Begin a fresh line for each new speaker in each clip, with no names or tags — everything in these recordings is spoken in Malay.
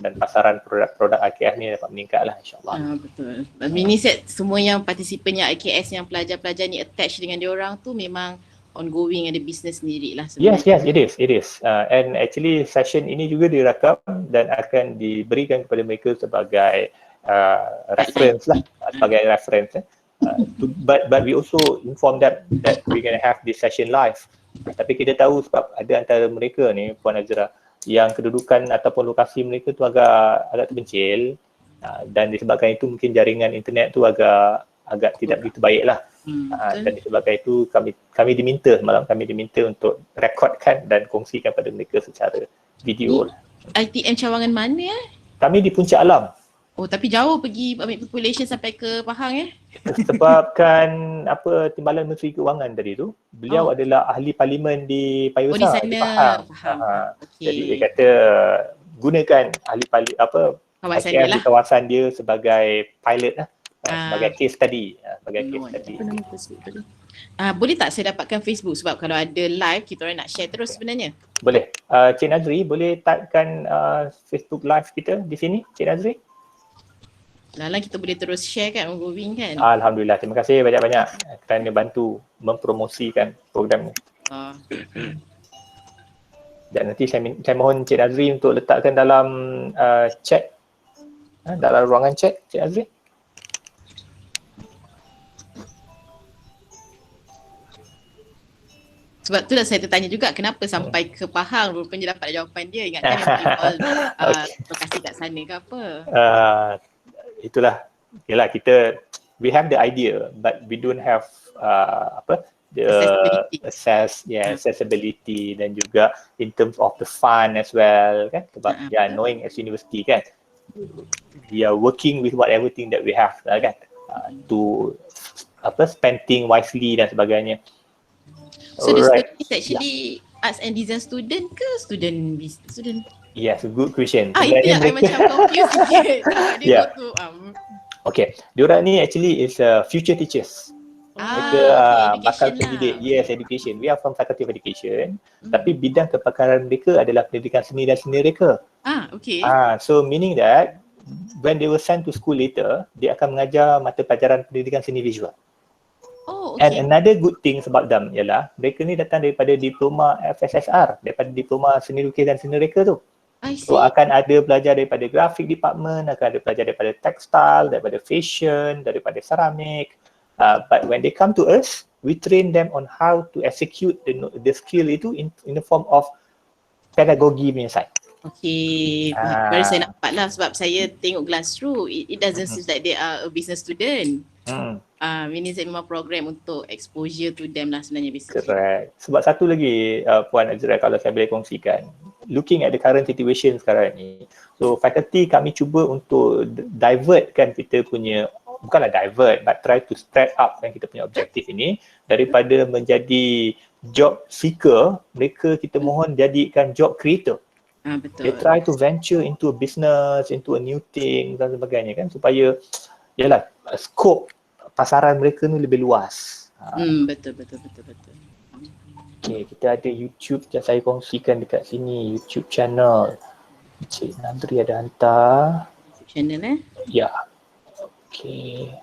dan pasaran produk-produk IKS ni dapat meningkat lah, insyaAllah.
Betul. Ini set semua yang partisipan yang IKS, yang pelajar-pelajar ni attach dengan diorang tu memang ongoing, ada business sendiri lah
Yes,
sebenarnya.
it is. And actually session ini juga direkam dan akan diberikan kepada mereka sebagai reference lah, sebagai reference. But we also inform them that we're going to have this session live. Tapi kita tahu sebab ada antara mereka ni, Puan Azra, yang kedudukan ataupun lokasi mereka tu agak terpencil, dan disebabkan itu mungkin jaringan internet tu agak tidak begitu baik lah. Dan disebabkan itu kami diminta untuk rekodkan dan kongsikan pada mereka secara video.
ITM Cawangan mana
Kami di Puncak Alam.
Oh, tapi jauh pergi ambil population sampai ke Pahang
Sebabkan Timbalan Menteri Keuangan tadi tu, beliau adalah ahli parlimen di Payusa, di Pahang. Okay. Jadi dia kata gunakan ahli IKS di kawasan dia sebagai pilot lah. Sebagai case study.
Boleh tak saya dapatkan Facebook, sebab kalau ada live kita orang nak share terus sebenarnya.
Boleh. Cik Nazri boleh typekan Facebook live kita di sini, Cik Nazri?
Lala kita boleh terus share kan, ongoing kan.
Alhamdulillah, terima kasih banyak-banyak kerana bantu mempromosikan program ni. Dan nanti saya mohon Cik Nazri untuk letakkan dalam chat, dalam ruangan chat, Cik Nazri.
Sebab tu dah saya tertanya juga kenapa sampai ke Pahang, rupanya dapat jawapan dia. Ingatkan memang lokasi kat sana ke apa.
Itulah, yalah, we have the idea but we don't have accessibility dan juga in terms of the fund as well kan, sebab knowing as university kan, we are working with whatever thing that we have kan, to spending wisely dan sebagainya.
So the student is actually arts and design student ke student?
Yes, good question.
Itu yang I macam confused sikit.
Okay, diorang ni actually is future teachers. Mereka bakal pendidik. Yes, education. We are from Faculty of Education. Tapi bidang kepakaran mereka adalah pendidikan seni dan seni reka. So meaning that when they were sent to school later, dia akan mengajar mata pelajaran pendidikan seni visual. And another good thing about them ialah mereka ni datang daripada diploma FSSR, daripada diploma seni lukis dan seni reka tu. So akan ada pelajar daripada graphic department, akan ada pelajar daripada textile, daripada fashion, daripada ceramik. But when they come to us, we train them on how to execute the skill itu in the form of pedagogy punya side.
Baru saya nampak lah, sebab saya tengok Glassroom, it doesn't seem like they are a business student. Ini memang program untuk exposure to them lah sebenarnya basically.
Correct. Sebab satu lagi Puan Azra, kalau saya boleh kongsikan, looking at the current situation sekarang ni, so faculty kami cuba untuk divertkan kita punya, bukanlah divert but try to spread up kan kita punya objektif ini, daripada menjadi job seeker, mereka kita mohon jadikan job creator.
Betul.
They try to venture into a business, into a new thing dan sebagainya kan, supaya yalah scope pasaran mereka ni lebih luas.
Betul.
Okay, kita ada YouTube yang saya kongsikan dekat sini, YouTube channel. Cik Nazri ada hantar.
Channel
Ya. Okay.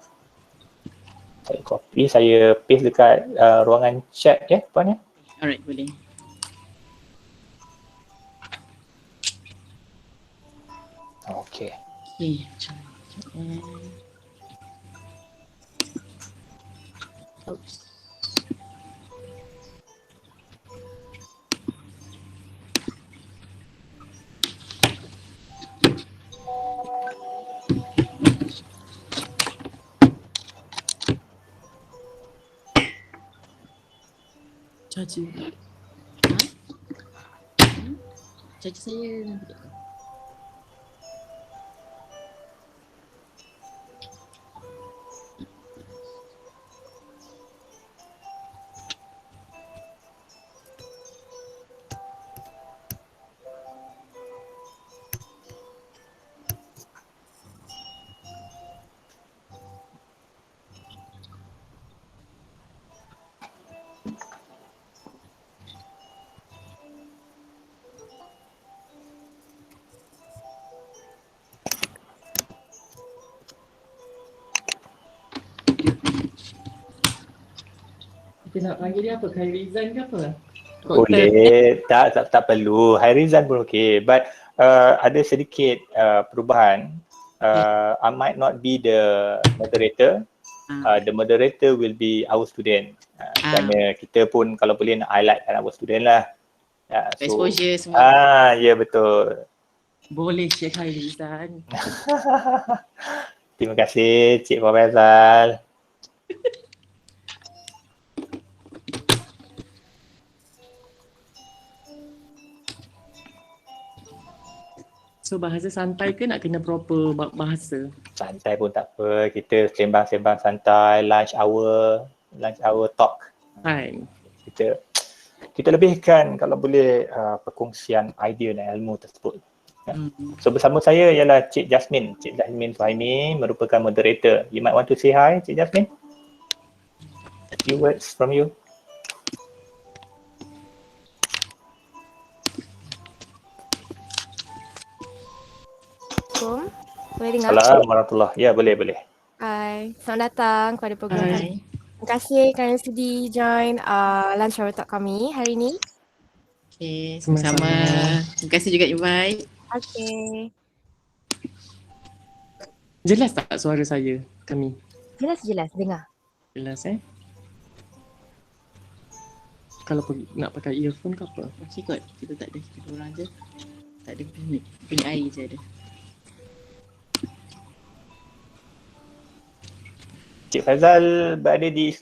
Saya copy, saya paste dekat ruangan chat ya, Puan ya.
Alright, boleh.
Okay.
Oops. Caci saya.
Kita nak panggil dia apa? Khairizan ke apa?
Boleh, tak perlu. Khairizan pun okey. But ada sedikit perubahan. I might not be the moderator. The moderator will be our student. Kerana kita pun kalau boleh nak highlightkan our student lah.
Exposure semua.
Ya betul.
Boleh Syekh Khairizan.
Terima kasih Cik Faizal.
So bahasa santai ke nak kena proper bahasa?
Santai pun tak apa. Kita sembang-sembang santai, lunch hour talk.
Kan.
Kita lebihkan kalau boleh perkongsian idea dan ilmu tersebut. So bersama saya ialah Cik Jasmine Suhaimi, merupakan moderator. You might want to say hi, Cik Jasmine. A few words from you.
Boleh dengar?
Assalamualaikum warahmatullahi. Ya, boleh.
Hai, selamat datang kepada program kami.
Hai.
Terima kasih kerana sudi join lunch hour talk kami hari ini.
Okay, sama-sama. Terima kasih juga invite.
Okay.
Jelas tak suara saya, kami?
Jelas, dengar.
Jelas Kalau nak pakai earphone ke apa?
Okey kot, kita tak ada, kita orang je. Tak ada bunyi air je ada.
Cik Faizal berada di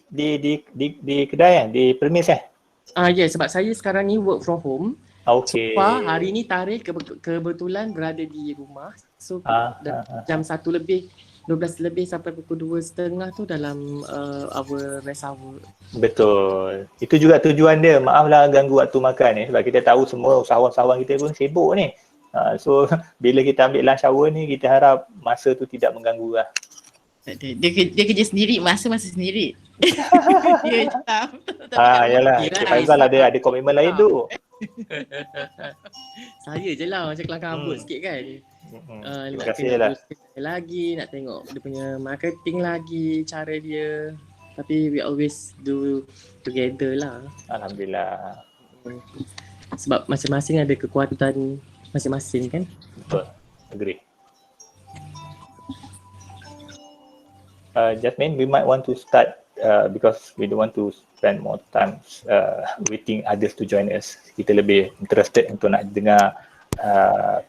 kedai di premis
Ya, sebab saya sekarang ni work from home.
Okey.
So far, hari ni tarikh kebetulan berada di rumah. So jam 1 lebih, 12 lebih sampai pukul 2.30 tu dalam our rest hour.
Betul. Itu juga tujuan dia. Maaflah ganggu waktu makan ni sebab kita tahu semua usahawan-usahawan kita pun sibuk ni. So bila kita ambil lunch hour ni, kita harap masa tu tidak mengganggu lah.
Dia kerja sendiri, masa sendiri. Dia jam.
Yalah. Cik Faizal ada komitmen lain tu.
Saya je lah macam kelangkang rambut sikit kan.
Terima
Nak
kasih lah.
lagi, nak tengok dia punya marketing lagi, cara dia. Tapi we always do together lah.
Alhamdulillah.
Sebab masing-masing ada kekuatan masing-masing kan.
Betul. Agree. Jasmine, we might want to start because we don't want to spend more time waiting others to join us. Kita lebih interested untuk nak dengar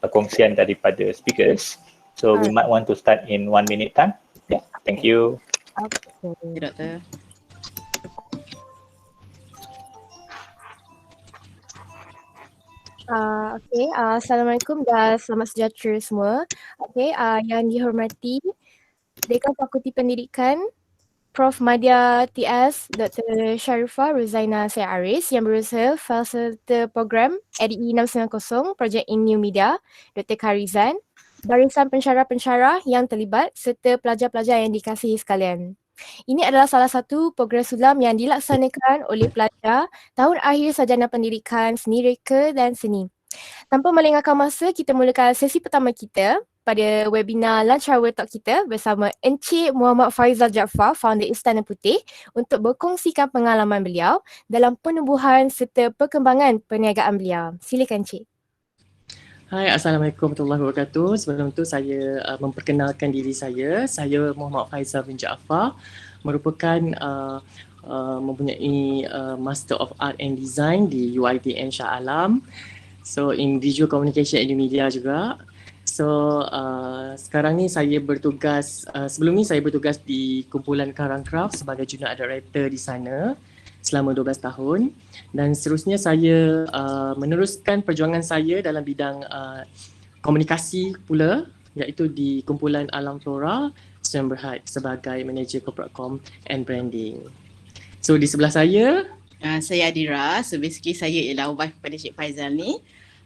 perkongsian daripada speakers. So we might want to start in 1 minute time. Yeah, thank you.
Okay, Doktor.
Assalamualaikum dan selamat sejahtera semua. Yang dihormati Dekan Fakulti Pendidikan Prof. Madya TS Dr. Sharifah Rozaina Syed Aris yang berusaha Fasilitator Program ADE 690 Projek in New Media Dr. Khairizan, barisan pensyarah-pensyarah yang terlibat serta pelajar-pelajar yang dikasihi sekalian. Ini adalah salah satu program sulam yang dilaksanakan oleh pelajar tahun akhir sarjana pendidikan seni reka dan seni. Tanpa melengahkan masa, kita mulakan sesi pertama kita pada webinar Lunch Hour Talk kita bersama Encik Muhammad Faizal Jaafar, founder Istana Putih, untuk berkongsikan pengalaman beliau dalam penubuhan serta perkembangan perniagaan beliau. Silakan Encik.
Hai, Assalamualaikum warahmatullahi wabarakatuh. Sebelum tu saya memperkenalkan diri saya. Saya Muhammad Faizal bin Jaafar, merupakan mempunyai Master of Art and Design di UiTM Shah Alam. So in Visual Communication and Media juga. So sekarang ni saya bertugas, sebelum ni saya bertugas di kumpulan Karang Craft sebagai Junior Art Director di sana selama 12 tahun, dan seterusnya saya meneruskan perjuangan saya dalam bidang komunikasi pula, iaitu di kumpulan Alam Flora Sdn Bhd sebagai Manager Corporate Com and Branding. So di sebelah saya
Adira. So basically saya ialah wife kepada Cik Faizal ni.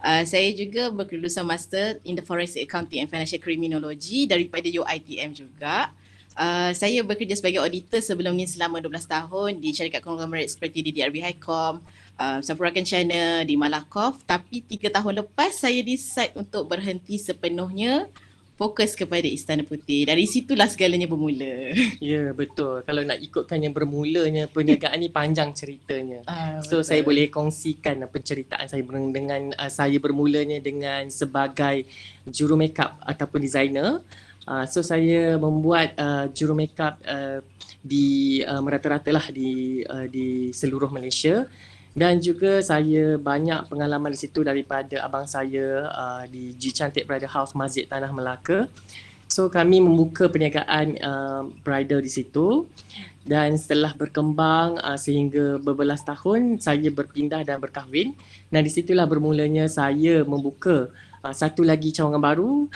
Saya juga berkelulusan Master in the Forensic Accounting and Financial Criminology daripada UiTM juga. Saya bekerja sebagai auditor sebelum ni selama 12 tahun di syarikat konglomerat seperti di DRB Highcom, Sampurna Kencana, di Malakoff. Tapi 3 tahun lepas saya decide untuk berhenti sepenuhnya fokus kepada Istana Putih. Dari situlah segalanya bermula.
Ya, betul. Kalau nak ikutkan yang bermulanya perniagaan ni panjang ceritanya. So
Betul.
saya boleh kongsikan penceritaan saya dengan saya bermulanya dengan sebagai juru makeup ataupun designer. So saya membuat juru makeup di merata-rata lah di seluruh Malaysia. Dan juga saya banyak pengalaman di situ daripada abang saya di G Cantik Bridal House Masjid Tanah Melaka. So kami membuka perniagaan bridal di situ, dan setelah berkembang sehingga berbelas tahun saya berpindah dan berkahwin. Dan di situlah bermulanya saya membuka satu lagi cawangan baru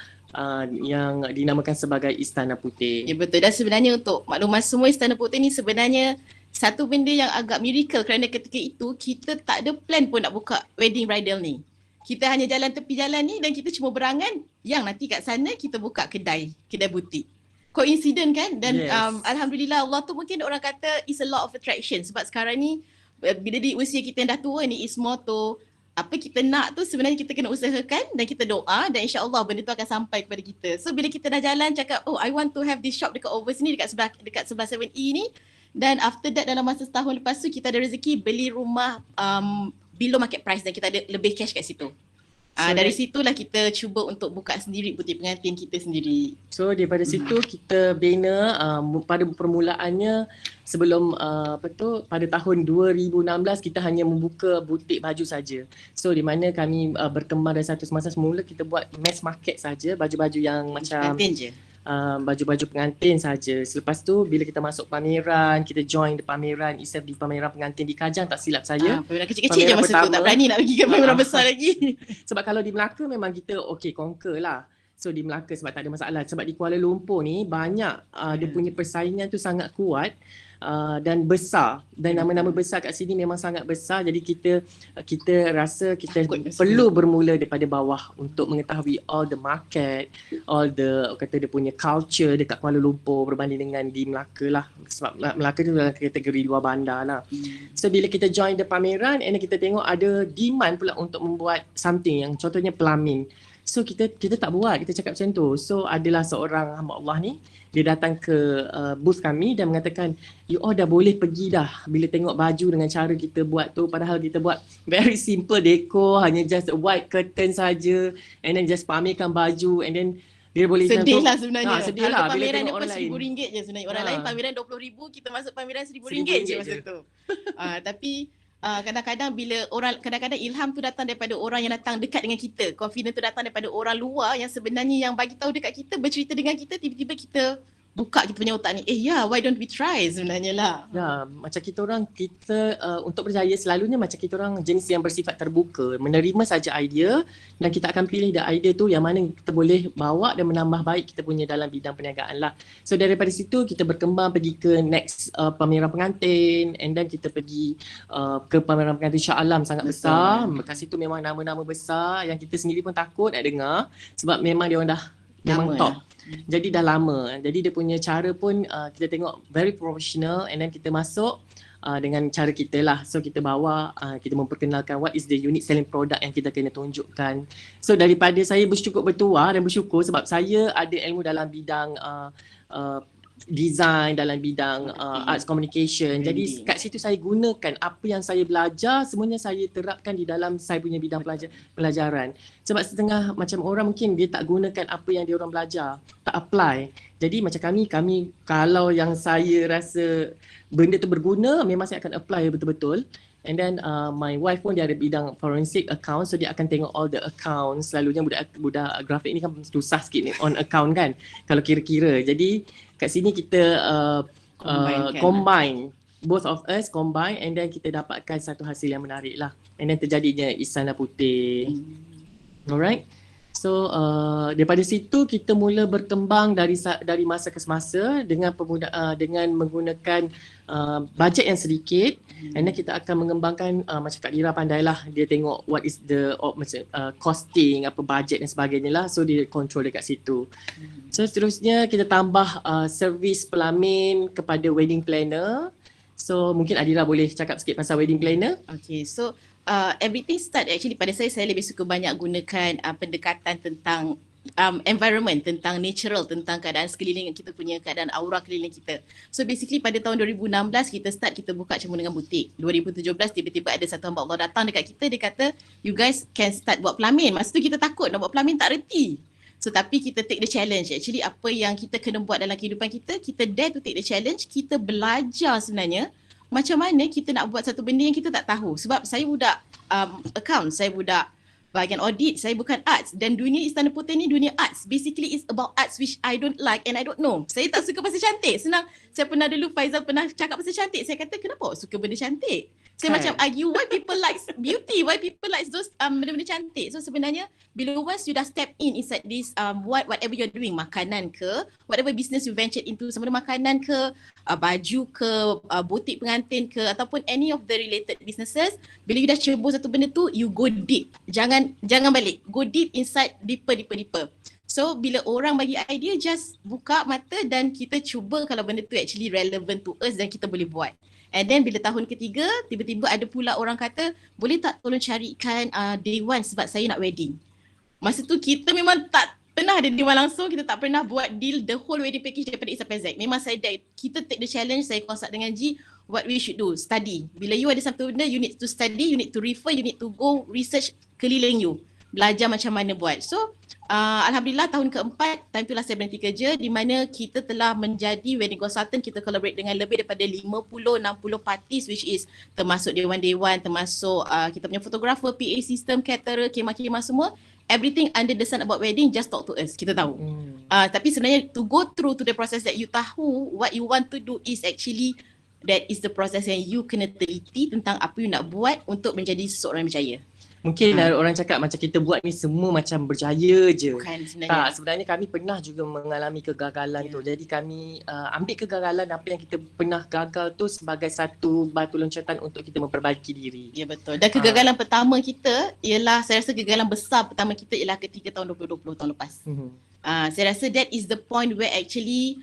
yang dinamakan sebagai Istana Putih.
Ya betul, dan sebenarnya untuk makluman semua, Istana Putih ni sebenarnya satu benda yang agak miracle kerana ketika itu kita tak ada plan pun nak buka wedding bridal ni. Kita hanya jalan tepi jalan ni dan kita cuma berangan yang nanti kat sana kita buka kedai butik. Coincident kan? Dan
Yes.
Alhamdulillah Allah tu mungkin orang kata is a law of attraction, sebab sekarang ni bila di usia kita yang dah tua ni, is more to apa kita nak tu sebenarnya kita kena usahakan dan kita doa, dan insya-Allah benda tu akan sampai kepada kita. So bila kita dah jalan cakap, oh I want to have this shop dekat over sini, dekat sebelah 7E ni, dan after that dalam masa setahun lepas tu kita ada rezeki beli rumah below market price dan kita ada lebih cash kat situ. Dari situlah kita cuba untuk buka sendiri butik pengantin kita sendiri.
So daripada situ kita bina pada permulaannya sebelum pada tahun 2016 kita hanya membuka butik baju saja. So di mana kami berkembang dari satu semasa semula kita buat mass market saja, baju-baju yang macam
Pengantin je.
baju-baju pengantin saja. Selepas tu bila kita masuk pameran, kita join the pameran itself di pameran pengantin di Kajang tak silap saya.
Pameran kecil-kecil je
Pameran
masa tu,
pertama.
tak berani nak pergi ke pameran besar lagi.
Sebab kalau di Melaka memang kita conquer lah. So di Melaka sebab tak ada masalah. Sebab di Kuala Lumpur ni banyak dia punya persaingan tu sangat kuat. Dan besar, dan nama-nama besar kat sini memang sangat besar. Jadi kita rasa kita
Takut
perlu bermula daripada bawah untuk mengetahui all the market, all the kata dia punya culture dekat Kuala Lumpur berbanding dengan di Melaka lah. Sebab Melaka tu dalam kategori luar bandar lah. So bila kita join the pameran and then kita tengok ada demand pula untuk membuat something yang contohnya pelamin. So kita tak buat, kita cakap macam tu. So adalah seorang hamba Allah ni, dia datang ke booth kami dan mengatakan, you all dah boleh pergi dah bila tengok baju dengan cara kita buat tu. Padahal kita buat very simple decor, hanya just a white curtain saja, and then just pamerkan baju, and then dia boleh
Sedih lah sebenarnya.
sedih
Harga
lah bila
pameran
tengok
dia pun
orang lain.
RM1,000 je sebenarnya. Orang lain pameran RM20,000, kita masuk pameran RM1,000 je masa
je.
tu. Tapi kadang-kadang kadang-kadang ilham tu datang daripada orang yang datang dekat dengan kita. Confidence tu datang daripada orang luar yang sebenarnya yang bagi tahu dekat kita, bercerita dengan kita, tiba-tiba kita buka kita punya otak ni. Why don't we try sebenarnya lah.
Ya, macam kita orang, untuk berjaya selalunya macam kita orang jenis yang bersifat terbuka, menerima saja idea dan kita akan pilih the idea tu yang mana kita boleh bawa dan menambah baik kita punya dalam bidang perniagaan lah. So daripada situ kita berkembang pergi ke next pameran pengantin, and then kita pergi ke pameran pengantin Shah Alam sangat besar. Kat situ memang nama-nama besar yang kita sendiri pun takut nak dengar sebab memang dia orang dah memang
Lama
top. Jadi dah lama. Jadi dia punya cara pun kita tengok very professional, and then kita masuk dengan cara kita lah. So kita bawa, kita memperkenalkan what is the unique selling product yang kita kena tunjukkan. So daripada saya bercukup bertuah dan bersyukur sebab saya ada ilmu dalam bidang design, dalam bidang arts communication. Jadi kat situ saya gunakan apa yang saya belajar, semuanya saya terapkan di dalam saya punya bidang pelajaran. Sebab setengah macam orang mungkin dia tak gunakan apa yang dia orang belajar, tak apply. Jadi macam kami kalau yang saya rasa benda tu berguna, memang saya akan apply betul-betul. And then my wife pun dia ada bidang forensic account, so dia akan tengok all the accounts. Selalunya budak grafik ni kan susah sikit ni on account kan, kalau kira-kira. Jadi kat sini kita combine, both of us combine, and then kita dapatkan satu hasil yang menarik lah. And then terjadinya Istana Putih. Alright. So daripada situ kita mula berkembang dari masa ke semasa dengan dengan menggunakan bajet yang sedikit, and then kita akan mengembangkan macam Kak Dira pandailah, dia tengok what is the costing, apa bajet dan sebagainya lah, so dia control dekat situ. So seterusnya kita tambah servis pelamin kepada wedding planner. So mungkin Adira boleh cakap sikit pasal wedding planner.
Okay, so everything start actually pada saya lebih suka banyak gunakan pendekatan tentang environment, tentang natural, tentang keadaan sekeliling kita punya, keadaan aura keliling kita. So basically pada tahun 2016 kita buka cuma dengan butik. 2017 tiba-tiba ada satu hamba Allah datang dekat kita, dia kata you guys can start buat pelamin. Masa tu kita takut nak buat pelamin, tak reti. So tapi kita take the challenge. Actually apa yang kita kena buat dalam kehidupan kita dare to take the challenge. Kita belajar sebenarnya macam mana kita nak buat satu benda yang kita tak tahu. Sebab saya budak account, saya budak bahagian audit, saya bukan arts, dan dunia Istana Putih ni dunia arts. Basically it's about arts which I don't like and I don't know. Saya tak suka pasal cantik. Senang, saya pernah dulu Faizal pernah cakap pasal cantik. Saya kata kenapa awak suka benda cantik? Saya macam argue why people like beauty, why people like those benda-benda cantik. So sebenarnya bila once you dah step inside this whatever you're doing, makanan ke, whatever business you ventured into, sama ada makanan ke, baju ke, butik pengantin ke, ataupun any of the related businesses, bila you dah cebur satu benda tu, you go deep. Jangan balik. Go deep inside, deeper. So bila orang bagi idea, just buka mata dan kita cuba kalau benda tu actually relevant to us dan kita boleh buat. And then bila tahun ketiga, tiba-tiba ada pula orang kata, boleh tak tolong carikan day one sebab saya nak wedding. Masa tu kita memang tak pernah ada deal langsung, kita tak pernah buat deal the whole wedding package daripada Isapezek. Memang kita take the challenge, saya consult dengan G, what we should do, study. Bila you ada satu benda, you need to study, you need to refer, you need to go research keliling you. Belajar macam mana buat. So, Alhamdulillah tahun keempat, time itulah saya berhenti kerja di mana kita telah menjadi wedding consultant. Kita collaborate dengan lebih daripada 50-60 parties which is termasuk dewan-dewan, termasuk kita punya fotografer, PA system, caterer, kemah-kemah semua. Everything under the sun about wedding, just talk to us. Kita tahu. Tapi sebenarnya to go through to the process that you tahu what you want to do is actually that is the process yang you kena teliti tentang apa you nak buat untuk menjadi seseorang yang berjaya.
Mungkin orang cakap macam kita buat ni semua macam berjaya je.
Bukan sebenarnya.
Tak, sebenarnya kami pernah juga mengalami kegagalan tu. Jadi kami ambil kegagalan apa yang kita pernah gagal tu sebagai satu batu loncatan untuk kita memperbaiki diri.
Ya betul. Dan kegagalan pertama kita ialah, saya rasa kegagalan besar pertama kita ialah ketika tahun 2020 tahun lepas. Saya rasa that is the point where actually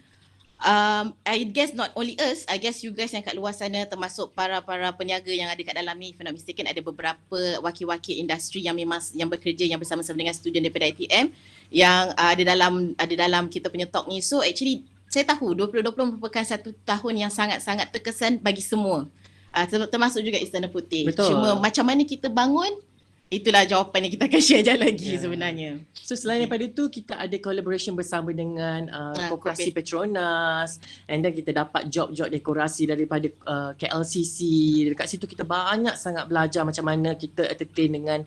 I guess not only us, I guess you guys yang kat luar sana termasuk para peniaga yang ada kat dalam ni, if I'm not mistaken, ada beberapa wakil-wakil industri yang memang yang bekerja yang bersama-sama dengan student daripada ITM yang ada dalam kita punya talk ni. So actually saya tahu 2020 merupakan satu tahun yang sangat-sangat terkesan bagi semua. Termasuk juga Istana Putih.
Betul.
Cuma macam mana kita bangun, itulah jawapan yang kita akan share je lagi sebenarnya.
So selain daripada tu, kita ada collaboration bersama dengan Koperasi Petronas, and then kita dapat job-job dekorasi daripada KLCC. Dekat situ kita banyak sangat belajar macam mana kita entertain dengan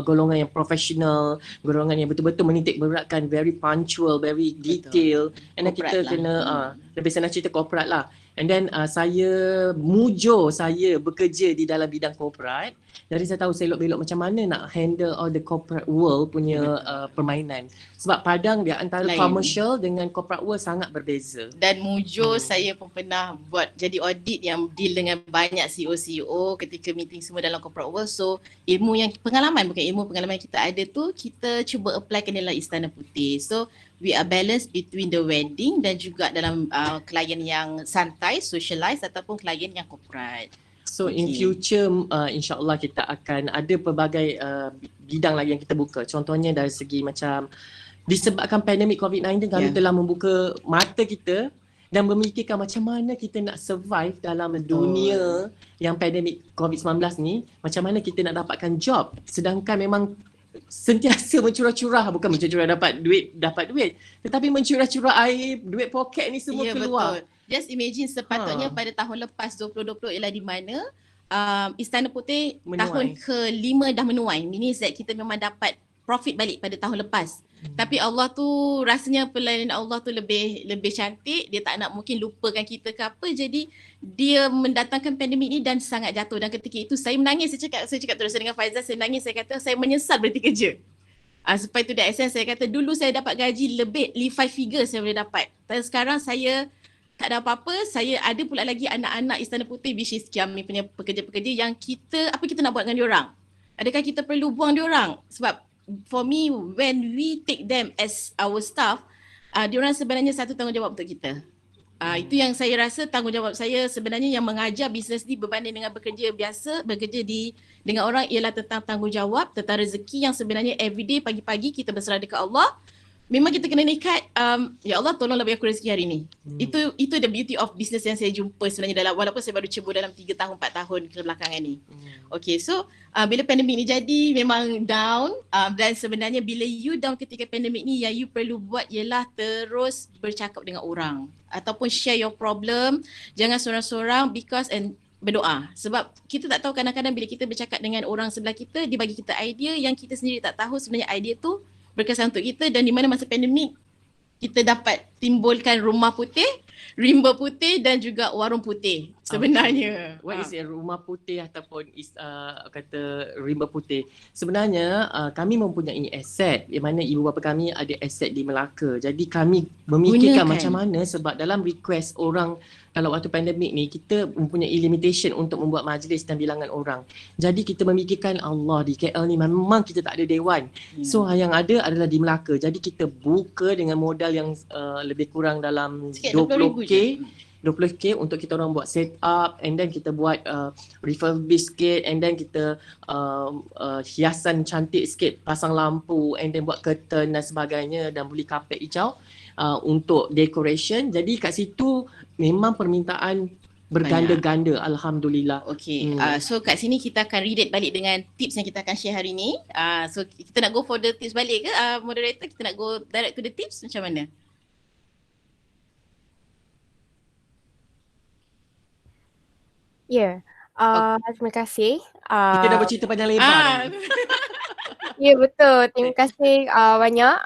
golongan yang profesional, golongan yang betul-betul menitik beratkan, very punctual, very detail. And then kita kena lebih senang cerita korporat lah. And then saya bekerja di dalam bidang korporat. Jadi saya tahu selok-belok macam mana nak handle all the corporate world punya permainan. Sebab Padang di antara commercial dengan corporate world sangat berbeza.
Dan saya pun pernah buat jadi audit yang deal dengan banyak CEO ketika meeting semua dalam corporate world. So pengalaman yang kita ada tu, kita cuba apply ke dalam Istana Putih. So we are balanced between the wedding dan juga dalam klien yang santai, socialize ataupun klien yang corporate.
So in future insyaAllah kita akan ada pelbagai bidang lagi yang kita buka. Contohnya dari segi macam disebabkan pandemik COVID-19 kami telah membuka mata kita dan memikirkan macam mana kita nak survive dalam dunia yang pandemik COVID-19 ni. Macam mana kita nak dapatkan job sedangkan memang sentiasa mencurah-curah, bukan mencurah dapat duit, tetapi mencurah-curah air, duit poket ni semua keluar.
Betul. Just imagine sepatutnya pada tahun lepas 2020 ialah di mana Istana Putih menuai. Tahun ke-5 dah menuai. Meaning that kita memang dapat profit balik pada tahun lepas. Tapi Allah tu rasanya pelayanan Allah tu lebih cantik. Dia tak nak mungkin lupakan kita ke apa. Jadi dia mendatangkan pandemik ni dan sangat jatuh. Dan ketika itu saya menangis. Saya cakap terus dengan Faizal, saya menangis. Saya kata saya menyesal berhenti kerja. Supaya tu dah saya kata dulu saya dapat gaji lebih 5 figure saya boleh dapat. Dan sekarang saya tak ada apa-apa, saya ada pula lagi anak-anak Istana Putih which is kami punya pekerja-pekerja yang kita nak buat dengan diorang? Adakah kita perlu buang diorang? Sebab for me, when we take them as our staff, diorang sebenarnya satu tanggungjawab untuk kita. Itu yang saya rasa tanggungjawab saya sebenarnya yang mengajar bisnes ni berbanding dengan bekerja biasa, bekerja dengan orang ialah tentang tanggungjawab, tentang rezeki yang sebenarnya everyday pagi-pagi kita berserah dekat Allah. memang kita kena nekat, ya Allah tolonglah bagi aku rezeki hari ni. Itu the beauty of business yang saya jumpa sebenarnya dalam, walaupun saya baru cebur dalam 3 tahun 4 tahun kebelakangan ni. Okay, so bila pandemik ni jadi memang down, dan sebenarnya bila you down ketika pandemik ni, yang you perlu buat ialah terus bercakap dengan orang ataupun share your problem, jangan sorang-sorang, and berdoa. Sebab kita tak tahu, kadang-kadang bila kita bercakap dengan orang sebelah kita, dia bagi kita idea yang kita sendiri tak tahu sebenarnya idea tu berkesan untuk kita, dan di mana masa pandemik kita dapat timbulkan rumah putih, rimba putih dan juga warung putih sebenarnya.
What is rumah putih ataupun kata rimba putih? Sebenarnya kami mempunyai aset, di mana ibu bapa kami ada aset di Melaka. Jadi kami memikirkan macam mana, sebab dalam request orang kalau waktu pandemik ni kita mempunyai limitation untuk membuat majlis dan bilangan orang. Jadi kita memikirkan Allah di KL ni memang kita tak ada dewan. So yang ada adalah di Melaka. Jadi kita buka dengan modal yang lebih kurang dalam 20k untuk kita orang buat set up, and then kita buat refurbish sikit, and then kita hiasan cantik sikit, pasang lampu, and then buat curtain dan sebagainya, dan beli kapet hijau untuk decoration. Jadi kat situ memang permintaan berganda-ganda, alhamdulillah.
Okay, so kat sini kita akan relate balik dengan tips yang kita akan share hari ni. So kita nak go for the tips balik ke, moderator? Kita nak go direct to the tips macam mana?
Ya, terima kasih.
Kita dah bercerita panjang lebar.
Ya, betul. Terima kasih banyak.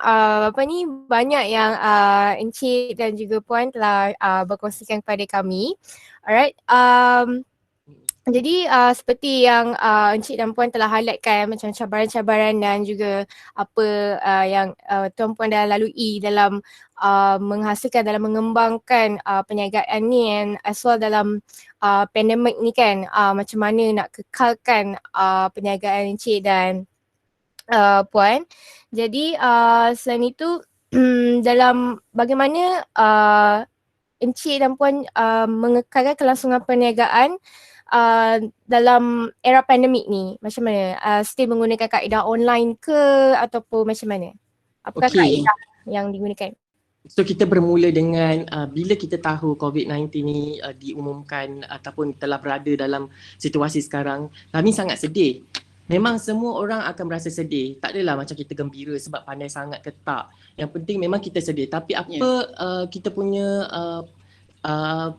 Banyak yang Encik dan juga Puan telah berkongsikan kepada kami. Alright. Jadi seperti yang Encik dan Puan telah highlightkan, macam cabaran-cabaran dan juga apa yang Tuan-Puan dah lalui dalam menghasilkan, dalam mengembangkan perniagaan ni, and as well dalam pandemik ni kan, macam mana nak kekalkan perniagaan Encik dan Puan. Jadi selain itu dalam bagaimana Encik dan Puan mengekalkan kelangsungan perniagaan dalam era pandemik ni, macam mana? Still menggunakan kaedah online ke ataupun macam mana? Apakah kaedah yang digunakan?
So kita bermula dengan bila kita tahu COVID-19 ni diumumkan ataupun telah berada dalam situasi sekarang, kami sangat sedih. Memang semua orang akan merasa sedih. Tak adalah macam kita gembira sebab pandai sangat ke tak. Yang penting memang kita sedih. Tapi apa kita punya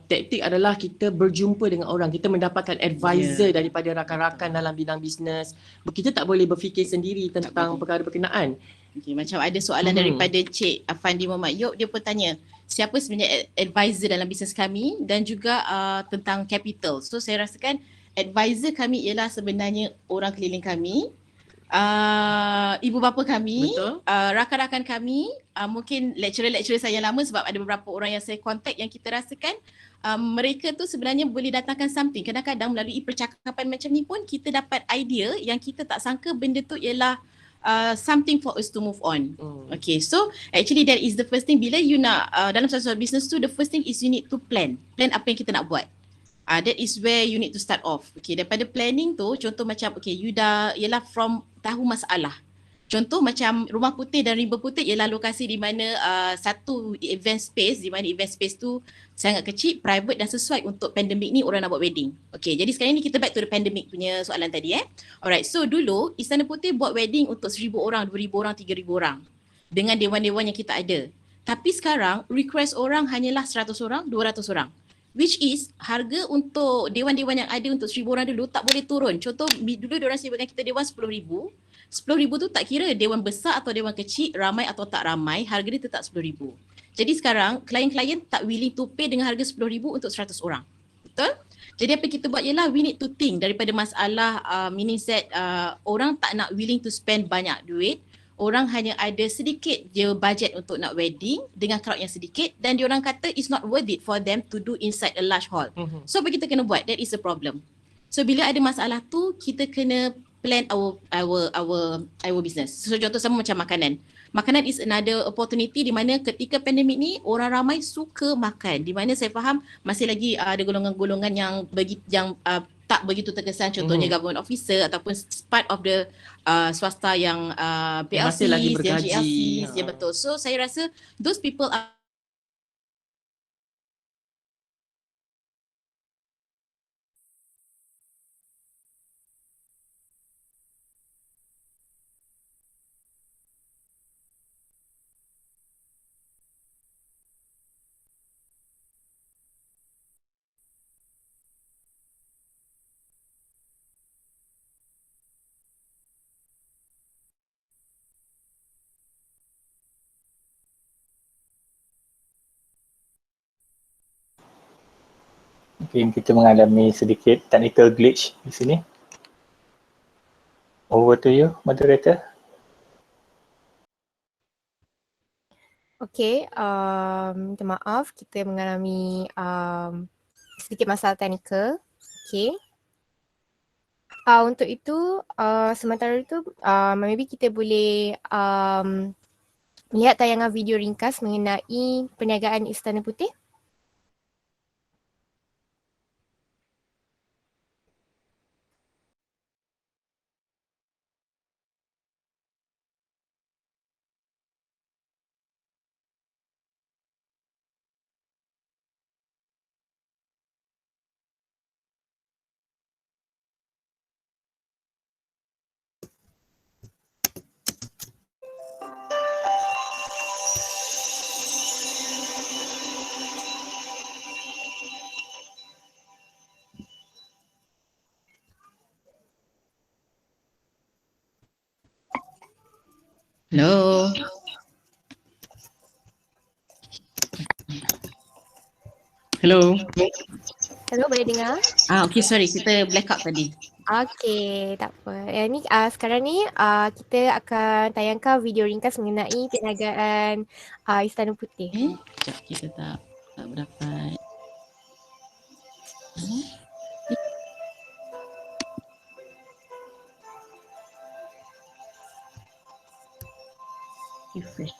taktik adalah kita berjumpa dengan orang. Kita mendapatkan advisor daripada rakan-rakan dalam bidang bisnes. Kita tak boleh berfikir sendiri tentang perkara berkenaan.
Okay, macam ada soalan daripada Cik Afandi Muhammad Yop, dia pun tanya siapa sebenarnya advisor dalam bisnes kami dan juga tentang capital. So saya rasakan advisor kami ialah sebenarnya orang keliling kami, ibu bapa kami, rakan-rakan kami, mungkin lecturer-lecturer saya yang lama, sebab ada beberapa orang yang saya contact yang kita rasakan mereka tu sebenarnya boleh datangkan something. Kadang-kadang melalui percakapan macam ni pun kita dapat idea yang kita tak sangka benda tu ialah something for us to move on. Okay, so actually that is the first thing. Bila you nak dalam satu business tu, the first thing is you need to plan apa yang kita nak buat. That is where you need to start off. Okay, daripada planning tu, contoh macam you dah ialah from tahu masalah. Contoh macam Rumah Putih dan Rimba Putih ialah lokasi di mana satu event space, di mana event space tu sangat kecil, private dan sesuai untuk pandemik ni orang nak buat wedding. Okay, jadi sekarang ni kita back to the pandemic punya soalan tadi Alright, so dulu Istana Putih buat wedding untuk 1,000 orang, 2,000 orang, 3,000 orang dengan dewan-dewan yang kita ada. Tapi sekarang request orang hanyalah 100 orang, 200 orang. Which is harga untuk dewan-dewan yang ada untuk 1,000 orang dulu tak boleh turun. Contoh dulu diorang sibukkan kita dewan 10,000. 10,000 tu tak kira dewan besar atau dewan kecil, ramai atau tak ramai, harga dia tetap 10,000. Jadi sekarang klien-klien tak willing to pay dengan harga 10,000 untuk 100 orang. Betul? Jadi apa kita buat ialah we need to think daripada masalah meaning that orang tak nak willing to spend banyak duit. Orang hanya ada sedikit je budget untuk nak wedding dengan crowd yang sedikit, dan diorang kata it's not worth it for them to do inside a large hall. So apa kita kena buat? That is a problem. So bila ada masalah tu, kita kena plan our business. So contoh sama macam makanan. Makanan is another opportunity di mana ketika pandemik ni orang ramai suka makan. Di mana saya faham masih lagi ada golongan-golongan yang tak begitu terkesan, contohnya government officer ataupun part of the swasta yang
masih lagi
PLCs, yang
bergaji.
GLCs, ya betul. So saya rasa those people are
Mungkin kita mengalami sedikit technical glitch di sini. Over to you, moderator.
Okay, minta maaf kita mengalami sedikit masalah teknikal. Okay. Untuk itu, sementara itu maybe kita boleh melihat tayangan video ringkas mengenai perniagaan Istana Putih.
Hello. Hello.
Hello, boleh dengar?
Okay, sorry, kita blackout tadi.
Okay, tak apa. Yang ni sekarang ni kita akan tayangkan video ringkas mengenai perniagaan Istana Putih.
Sekejap, kita tak berdapat. Refresh.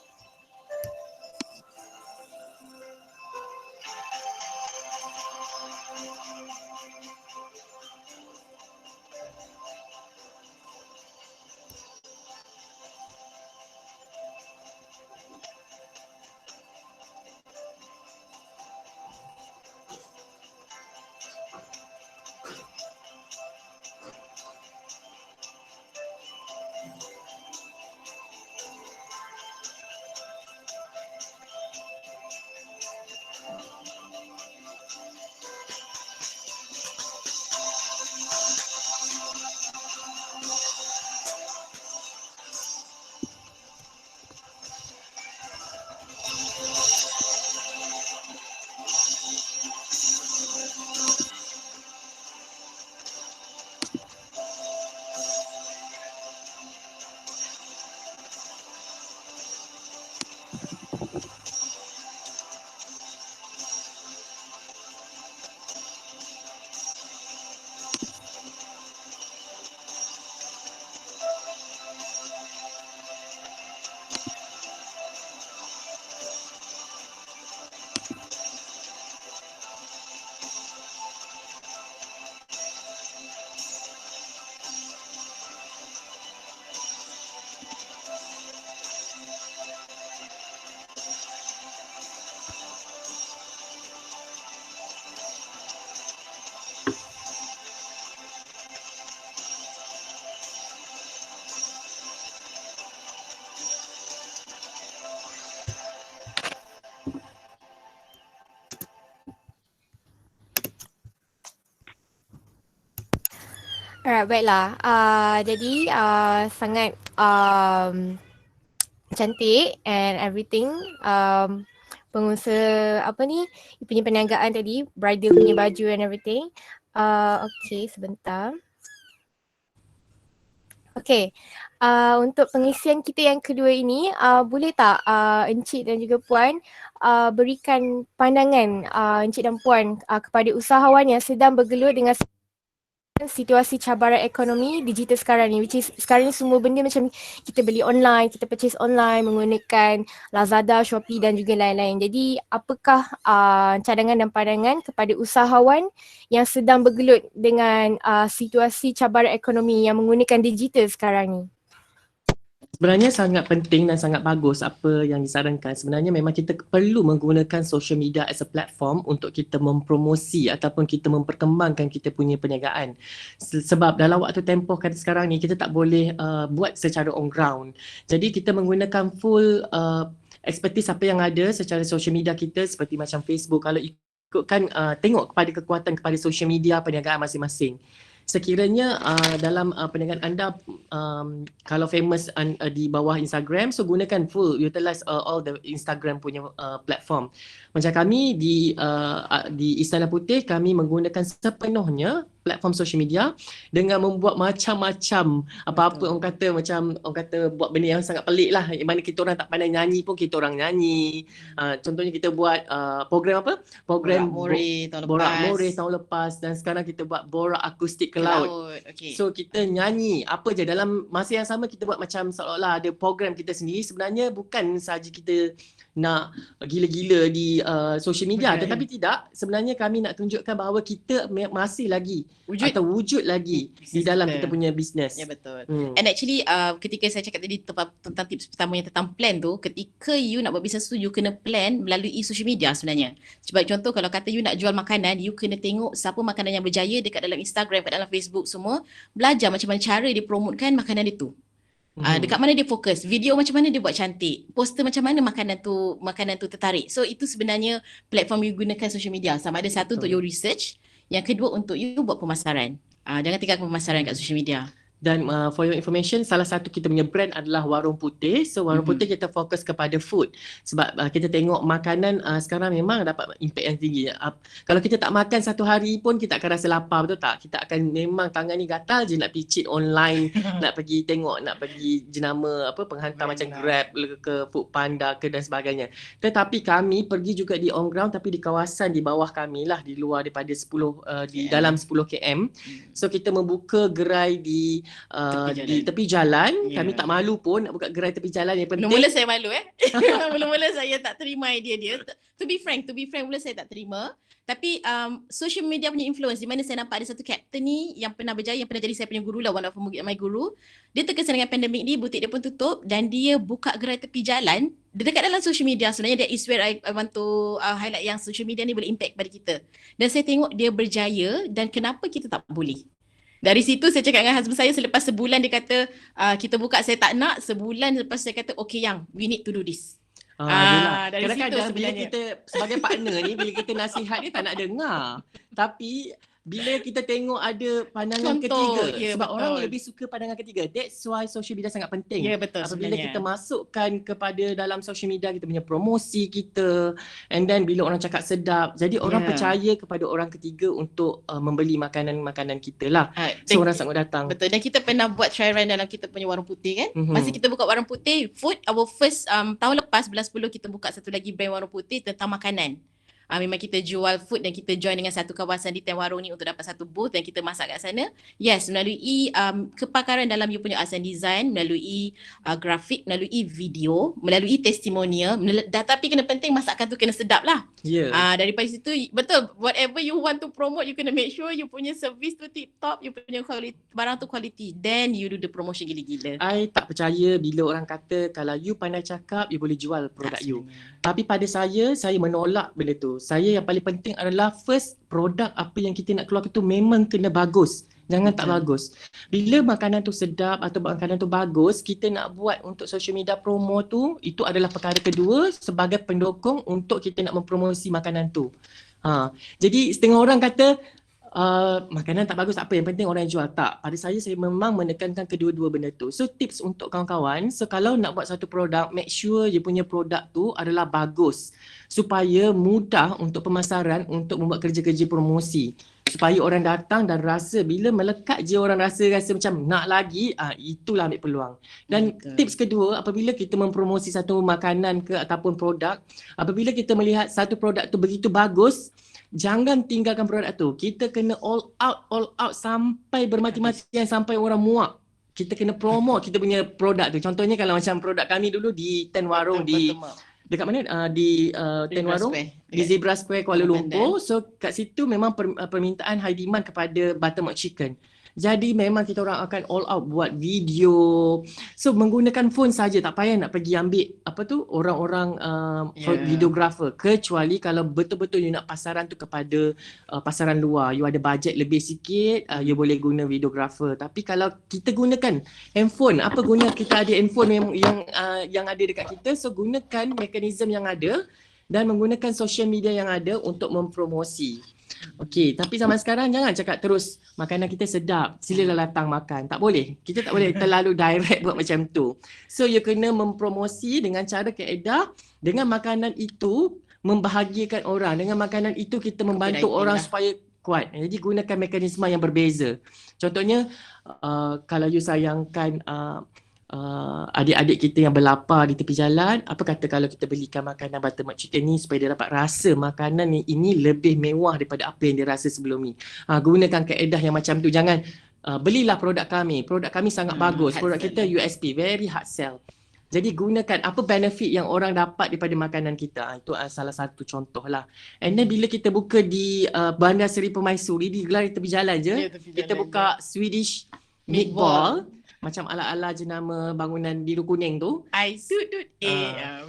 Alright, baiklah. Jadi sangat cantik and everything. Pengusaha apa ni, punya perniagaan tadi, bridal punya baju and everything. Okay, sebentar. Okay, untuk pengisian kita yang kedua ini, boleh tak Encik dan juga Puan berikan pandangan Encik dan Puan kepada usahawan yang sedang bergelut dengan situasi cabaran ekonomi digital sekarang ni, which is sekarang ni semua benda macam kita beli online, kita purchase online menggunakan Lazada, Shopee dan juga lain-lain. Jadi apakah cadangan dan pandangan kepada usahawan yang sedang bergelut dengan situasi cabaran ekonomi yang menggunakan digital sekarang ni?
Sebenarnya sangat penting dan sangat bagus apa yang disarankan. Sebenarnya memang kita perlu menggunakan social media as a platform untuk kita mempromosi ataupun kita memperkembangkan kita punya perniagaan. Sebab dalam waktu tempoh kata sekarang ni kita tak boleh buat secara on ground. Jadi kita menggunakan full expertise apa yang ada secara social media kita seperti macam Facebook. Kalau ikutkan tengok kepada kekuatan kepada social media perniagaan masing-masing. Sekiranya dalam perniagaan anda kalau famous di bawah Instagram, so gunakan full, utilize all the Instagram punya platform. Macam kami di Istana Putih, kami menggunakan sepenuhnya platform social media dengan membuat macam-macam apa-apa orang kata buat benda yang sangat pelik lah. Mana kita orang tak pandai nyanyi pun kita orang nyanyi. Contohnya kita buat program apa? Program Borak More tahun lepas dan sekarang kita buat Borak Akustik ke Laut.
Okay.
So kita nyanyi apa je dalam masa yang sama kita buat macam seolah-olah ada program kita sendiri. Sebenarnya bukan sahaja kita nak gila-gila di social media, tetapi tidak, sebenarnya kami nak tunjukkan bahawa kita masih lagi wujud lagi di dalam kita punya bisnes.
Ya, betul. And actually ketika saya cakap tadi tentang tips pertama yang tentang plan tu, ketika you nak buat bisnes tu you kena plan melalui social media sebenarnya. Sebab contoh kalau kata you nak jual makanan, you kena tengok siapa makanan yang berjaya dekat dalam Instagram, dekat dalam Facebook semua, belajar macam mana cara dia promotekan makanan dia tu. Dekat mana dia fokus, video macam mana dia buat cantik, poster macam mana makanan tu tertarik. So itu sebenarnya platform you gunakan social media. Sama ada satu untuk you research, yang kedua untuk you buat pemasaran. Jangan tinggalkan pemasaran kat social media.
Dan for your information, salah satu kita punya brand adalah Warung Putih. So Warung Putih kita fokus kepada food. Sebab kita tengok makanan sekarang memang dapat impact yang tinggi. Kalau kita tak makan satu hari pun kita akan rasa lapar, betul tak? Kita akan memang tangan ni gatal je nak pergi cheat online, nak pergi tengok, nak pergi jenama penghantar macam Grab ke Food Panda ke dan sebagainya. Tetapi kami pergi juga di on ground tapi di kawasan di bawah kami lah, di luar daripada 10 di dalam 10 km. So kita membuka gerai di tepi jalan. Kami tak malu pun nak buka gerai tepi jalan. Yang penting
mula-mula saya malu mula-mula saya tak terima idea dia. To be frank mula saya tak terima. Tapi social media punya influence, di mana saya nampak ada satu captain ni yang pernah berjaya, yang pernah jadi saya punya guru lah, one of my guru. Dia terkesan dengan pandemik ni, butik dia pun tutup dan dia buka gerai tepi jalan dekat dalam social media. Sebenarnya that is where I want to highlight yang social media ni boleh impact pada kita. Dan saya tengok dia berjaya dan kenapa kita tak boleh. Dari situ saya cakap dengan husband saya, selepas sebulan dia kata kita buka, saya tak nak. Sebulan lepas saya kata okay yang we need to do this. Dari
kadang-kadang
situ
bila kita sebagai partner ni, bila kita nasihat dia tak nak dengar. Tapi bila kita tengok ada pandangan ketiga, sebab orang lebih suka pandangan ketiga. That's why social media sangat penting.
Ya, betul.
Apabila kita masukkan kepada dalam social media kita punya promosi kita, and then bila orang cakap sedap, jadi orang percaya kepada orang ketiga untuk membeli makanan-makanan kita lah. So orang sangat datang.
Betul. Dan kita pernah buat try run dalam kita punya Warung Putih kan. Masa kita buka Warung Putih, food, our first tahun lepas bulan 10 kita buka satu lagi brand Warung Putih tentang makanan. Memang kita jual food dan kita join dengan satu kawasan di Ten Warung ni untuk dapat satu booth dan kita masak kat sana. Yes, melalui kepakaran dalam you punya art and design, melalui grafik, melalui video, melalui testimonial. Tapi kena penting masakan tu kena sedap lah. Daripada situ, betul, whatever you want to promote, you kena make sure you punya service tu tip top, you punya barang tu quality. Then you do the promotion gila-gila.
I tak percaya bila orang kata kalau you pandai cakap, you boleh jual produk you. Tapi pada saya menolak benda tu. Saya yang paling penting adalah first, produk apa yang kita nak keluarkan tu memang kena bagus. Jangan tak bagus. Bila makanan tu sedap atau makanan tu bagus, kita nak buat untuk social media promo tu, itu adalah perkara kedua sebagai pendukung untuk kita nak mempromosi makanan tu. Jadi setengah orang kata makanan tak bagus, apa yang penting orang yang jual. Tak, pada saya memang menekankan kedua-dua benda tu. So tips untuk kawan-kawan, so kalau nak buat satu produk, make sure you punya produk tu adalah bagus supaya mudah untuk pemasaran, untuk membuat kerja-kerja promosi, supaya orang datang dan rasa, bila melekat je orang rasa macam nak lagi, itulah ambil peluang. Dan tips kedua, apabila kita mempromosi satu makanan ke ataupun produk, apabila kita melihat satu produk tu begitu bagus jangan tinggalkan produk tu. Kita kena all out sampai bermati-matian, sampai orang muak. Kita kena promote kita punya produk tu. Contohnya kalau macam produk kami dulu di Ten Warung di dekat mana di Ten Warung di Zebra Square Kuala Lumpur. So kat situ memang permintaan high demand kepada buttermilk chicken. Jadi memang kita orang akan all out buat video. So menggunakan phone saja, tak payah nak pergi ambil orang-orang videographer. Kecuali kalau betul-betul you nak pasaran tu kepada pasaran luar, you ada bajet lebih sikit, you boleh guna videographer. Tapi kalau kita gunakan handphone, apa guna kita ada handphone yang ada dekat kita, so gunakan mekanisme yang ada dan menggunakan social media yang ada untuk mempromosi. Okey, tapi zaman sekarang jangan cakap terus makanan kita sedap, silalah datang makan. Tak boleh. Kita tak boleh terlalu direct buat macam tu. So you kena mempromosi dengan cara kaedah, dengan makanan itu membahagiakan orang. Dengan makanan itu kita membantu orang supaya kuat. Jadi gunakan mekanisme yang berbeza. Contohnya kalau you sayangkan adik-adik kita yang berlapar di tepi jalan, apa kata kalau kita belikan makanan buttermilk chicken ni supaya dia dapat rasa makanan ni ini lebih mewah daripada apa yang dia rasa sebelum ni. Gunakan kaedah yang macam tu. Jangan belilah produk kami sangat bagus, produk kita USP, very hard sell. Jadi gunakan apa benefit yang orang dapat daripada makanan kita. Itu salah satu contoh lah. And then bila kita buka di Bandar Seri Permaisuri, di gelar tepi jalan je, kita buka Swedish meatball. Macam ala-ala jenama bangunan biru kuning tu.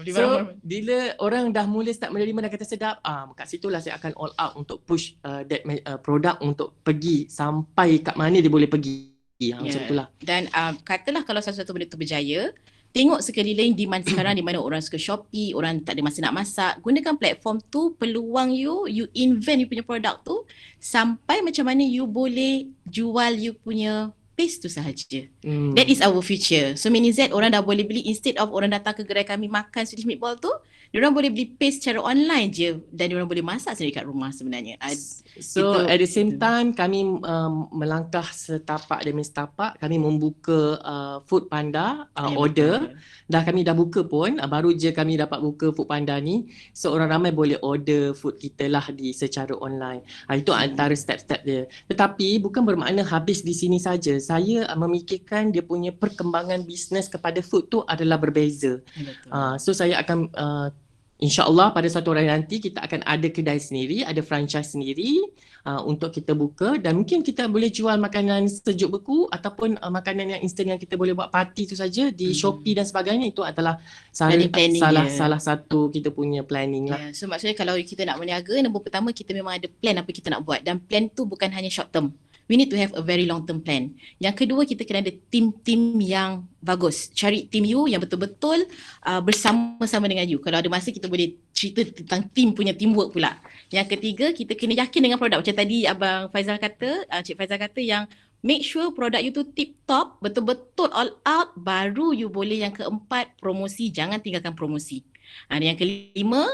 So bila orang dah mula start menerima dan kata sedap, kat situlah saya akan all out untuk push that produk untuk pergi sampai kat mana dia boleh pergi. Macam itulah.
Dan katalah kalau sesuatu benda tu berjaya, tengok sekeliling demand sekarang di mana orang suka Shopee, orang tak ada masa nak masak. Gunakan platform tu, peluang you invent you punya produk tu sampai macam mana you boleh jual you punya paste tu sahaja. That is our future. So Mini Z orang dah boleh beli, instead of orang datang ke gerai kami makan Swedish meatball tu, diorang boleh beli paste secara online je dan diorang boleh masak sendiri kat rumah sebenarnya.
So at the same time kami melangkah setapak demi setapak, kami membuka Food Panda order. Dah kami dah buka pun, baru je kami dapat buka Food Panda ni. So orang ramai boleh order food kita lah secara online. Itu antara step-step dia. Tetapi bukan bermakna habis di sini saja. Saya memikirkan dia punya perkembangan bisnes kepada food tu adalah berbeza. So saya akan InsyaAllah pada suatu hari nanti kita akan ada kedai sendiri, ada franchise sendiri untuk kita buka, dan mungkin kita boleh jual makanan sejuk beku ataupun makanan yang instan yang kita boleh buat party tu saja di Shopee dan sebagainya. Itu adalah salah satu kita punya planning lah.
So maksudnya kalau kita nak berniaga, nombor pertama kita memang ada plan apa kita nak buat, dan plan tu bukan hanya short term. We need to have a very long term plan. Yang kedua, kita kena ada tim-tim yang bagus. Cari tim you yang betul-betul bersama-sama dengan you. Kalau ada masa kita boleh cerita tentang tim punya teamwork pula. Yang ketiga, kita kena yakin dengan produk. Macam tadi Abang Faizal kata, Cik Faizal kata yang make sure produk you tu tip top, betul-betul all out, baru you boleh. Yang keempat, promosi. Jangan tinggalkan promosi. Yang kelima,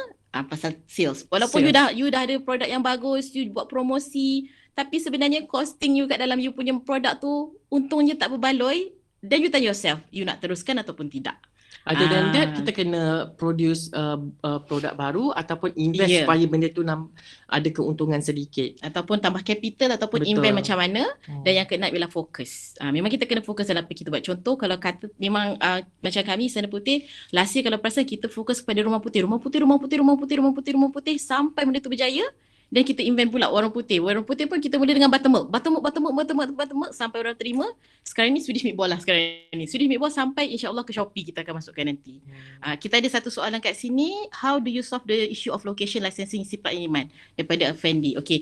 pasal sales. Walaupun you dah ada produk yang bagus, you buat promosi, tapi sebenarnya costing you kat dalam you punya produk tu untungnya tak berbaloi, then you tanya yourself, you nak teruskan ataupun tidak.
Other than that, kita kena produce produk baru ataupun invest supaya benda tu ada keuntungan sedikit.
Ataupun tambah capital ataupun invest macam mana. Dan yang keenam ialah fokus. Memang kita kena fokus dalam apa kita buat. Contoh kalau kata memang macam kami Sana Putih, last year kalau perasan kita fokus kepada rumah putih sampai benda tu berjaya. Dan kita invent pula warung putih. Warung putih pun kita mula dengan buttermilk sampai orang terima. Sekarang ni Swedish meatball lah sekarang ni. Swedish meatball sampai insyaAllah ke Shopee kita akan masukkan nanti. Kita ada satu soalan kat sini. How do you solve the issue of location licensing sifat Iman? Daripada Effendi. Okay.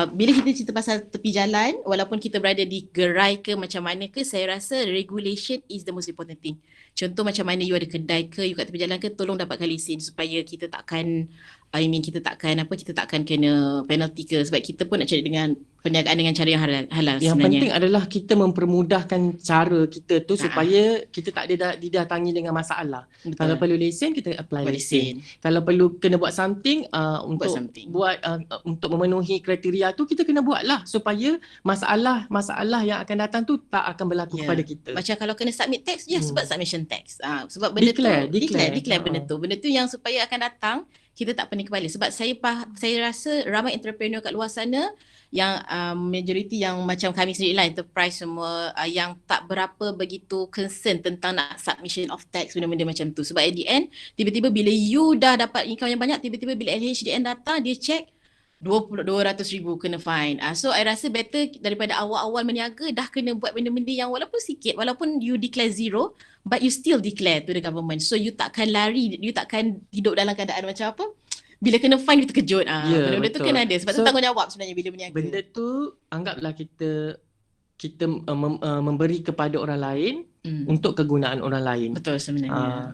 Bila kita cerita pasal tepi jalan, walaupun kita berada di gerai ke macam mana ke, saya rasa regulation is the most important thing. Contoh macam mana you ada kedai ke, you kat tepi jalan ke, tolong dapatkan lesen supaya kita takkan kita takkan kena penalty ke, sebab kita pun nak cari dengan perniagaan dengan cara yang halal
yang
sebenarnya.
penting adalah kita mempermudahkan cara kita tu supaya kita tak ada didatangi dengan masalah. Betul. Kalau perlu lesen, kita apply lesen. Kalau perlu kena buat something untuk memenuhi kriteria tu, kita kena buatlah supaya masalah yang akan datang tu tak akan berlaku kepada kita.
Macam kalau kena submit tax, sebab submission tax. Sebab benda declare benda tu. Benda tu yang supaya akan datang kita tak pening kepala. Sebab saya rasa ramai entrepreneur kat luar sana yang majoriti yang macam kami sendiri lah, enterprise semua, yang tak berapa begitu concern tentang nak submission of tax, benda-benda macam tu. Sebab at the end, tiba-tiba bila you dah dapat income yang banyak, tiba-tiba bila LHDN datang, dia check 200,000 kena fine. So I rasa better daripada awal-awal meniaga dah kena buat benda-benda yang walaupun sikit, walaupun you declare zero, but you still declare to the government. So you takkan lari, you takkan hidup dalam keadaan macam apa, bila kena fine you terkejut. Benda-benda tu kan ada. Sebab tu tanggungjawab sebenarnya bila berniaga.
Benda tu anggaplah kita memberi kepada orang lain untuk kegunaan orang lain.
Betul sebenarnya.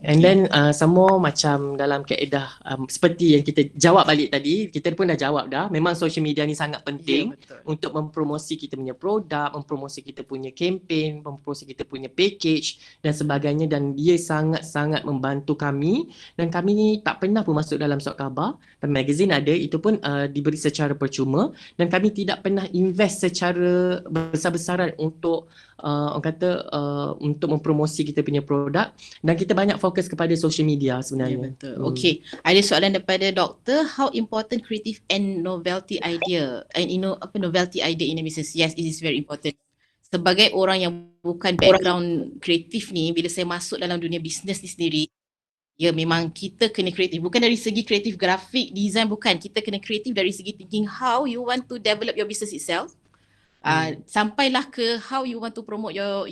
And then semua macam dalam kaedah seperti yang kita jawab balik tadi, kita pun dah jawab dah. Memang social media ni sangat penting untuk mempromosi kita punya produk, mempromosi kita punya campaign, mempromosi kita punya package dan sebagainya, dan dia sangat-sangat membantu kami. Dan kami ni tak pernah pun masuk dalam surat khabar dan magazine ada, itu pun diberi secara percuma, dan kami tidak pernah invest secara besar-besaran untuk orang kata untuk mempromosi kita punya produk, dan kita banyak fokus kepada social media sebenarnya.
Betul. Okay, ada soalan daripada doktor, how important creative and novelty idea novelty idea in a business? Yes, it is very important. Sebagai orang yang bukan background kreatif ni, bila saya masuk dalam dunia bisnes ni sendiri, ya memang kita kena kreatif. Bukan dari segi kreatif grafik, design, bukan. Kita kena kreatif dari segi thinking how you want to develop your business itself. Sampailah ke how you want to promote your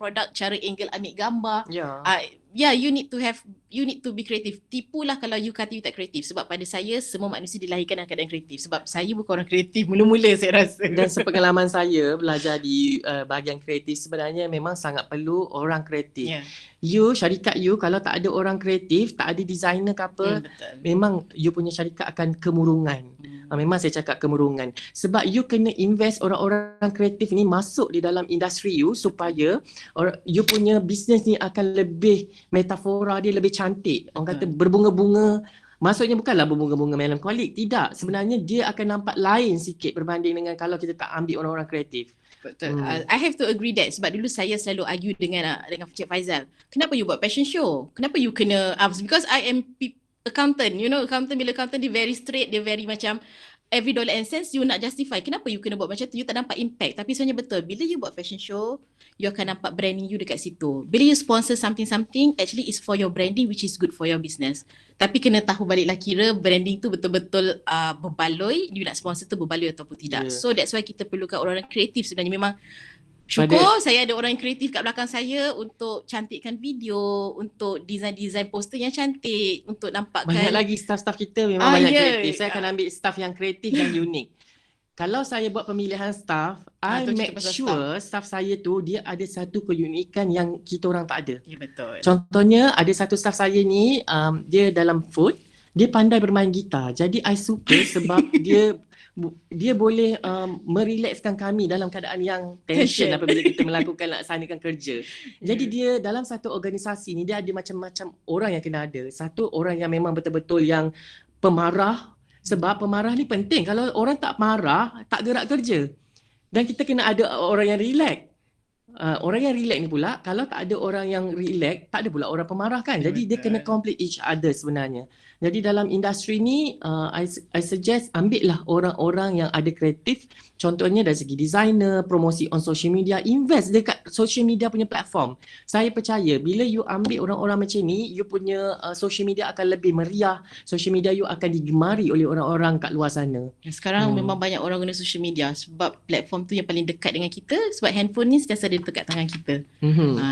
product, cara angle ambil gambar. You need to be creative. Tipulah kalau you kata you tak kreatif. Sebab pada saya semua manusia dilahirkan dalam keadaan kreatif. Sebab saya bukan orang kreatif mula-mula, saya rasa.
Dan sepengalaman saya belajar di bahagian kreatif, sebenarnya memang sangat perlu orang kreatif. Syarikat you kalau tak ada orang kreatif, tak ada designer ke apa, memang you punya syarikat akan kemurungan. Memang saya cakap kemurungan. Sebab you kena invest orang-orang kreatif ni masuk di dalam industri you, supaya you punya bisnes ni akan lebih, metafora dia lebih cantik. Orang kata berbunga-bunga. Maksudnya bukanlah berbunga-bunga melankolik. Tidak. Sebenarnya dia akan nampak lain sikit berbanding dengan kalau kita tak ambil orang-orang kreatif.
Betul. I have to agree that. Sebab dulu saya selalu argue dengan Cik Faizal. Kenapa you buat fashion show? Kenapa you kena because I am accountant, accountant, bila accountant dia very straight, dia very macam every dollar and cents you nak justify. Kenapa you kena buat macam tu? You tak nampak impact. Tapi sebenarnya betul, bila you buat fashion show, you akan nampak branding you dekat situ. Bila you sponsor something, actually is for your branding, which is good for your business. Tapi kena tahu baliklah kira branding tu betul-betul berbaloi, you nak sponsor tu berbaloi ataupun tidak. So that's why kita perlukan orang kreatif sebenarnya. Memang syukur saya ada orang yang kreatif kat belakang saya untuk cantikkan video, untuk design-design poster yang cantik, untuk nampakkan.
Banyak lagi staff-staff kita memang banyak kreatif. Saya akan ambil staff yang kreatif dan unik. Kalau saya buat pemilihan staff, I make sure staff saya tu dia ada satu keunikan yang kita orang tak ada.
Ya, betul.
Contohnya ada satu staff saya ni, dia dalam food, dia pandai bermain gitar. Jadi I suka sebab dia boleh merilekskan kami dalam keadaan yang tension apabila kita laksanakan kerja. Jadi dia dalam satu organisasi ni dia ada macam-macam orang yang kena ada. Satu orang yang memang betul-betul yang pemarah, sebab pemarah ni penting. Kalau orang tak marah, tak gerak kerja. Dan kita kena ada orang yang relax. Orang yang relax ni pula, kalau tak ada orang yang relax, tak ada pula orang pemarah kan. Jadi dia kena complete each other sebenarnya. Jadi dalam industri ni, I suggest ambillah orang-orang yang ada kreatif. Contohnya dari segi designer, promosi on social media, invest dekat social media punya platform. Saya percaya bila you ambil orang-orang macam ni, you punya social media akan lebih meriah. Social media you akan digemari oleh orang-orang kat luar sana.
Sekarang memang banyak orang guna social media sebab platform tu yang paling dekat dengan kita, sebab handphone ni sentiasa ada dekat tangan kita.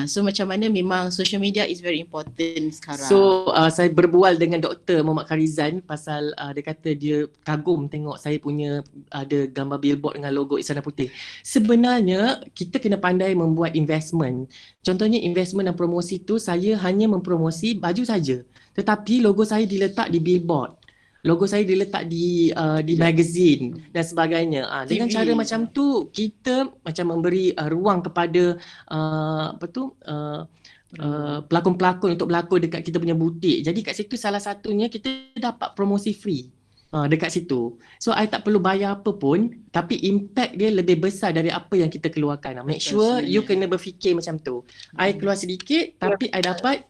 So macam mana memang social media is very important sekarang.
So saya berbual dengan Dr. Muhammad Kharizan pasal dia kata dia kagum tengok saya punya ada gambar billboard dengan logo Istana Putih. Sebenarnya kita kena pandai membuat investment. Contohnya investment dan promosi tu, saya hanya mempromosi baju saja. Tetapi logo saya diletak di billboard. Logo saya diletak di magazine dan sebagainya. Dengan cara macam tu kita macam memberi ruang kepada pelakon-pelakon untuk berlakon dekat kita punya butik. Jadi kat situ salah satunya kita dapat promosi free dekat situ. So I tak perlu bayar apa pun, tapi impact dia lebih besar dari apa yang kita keluarkan. Make sure you kena berfikir macam tu. I keluar sedikit tapi I dapat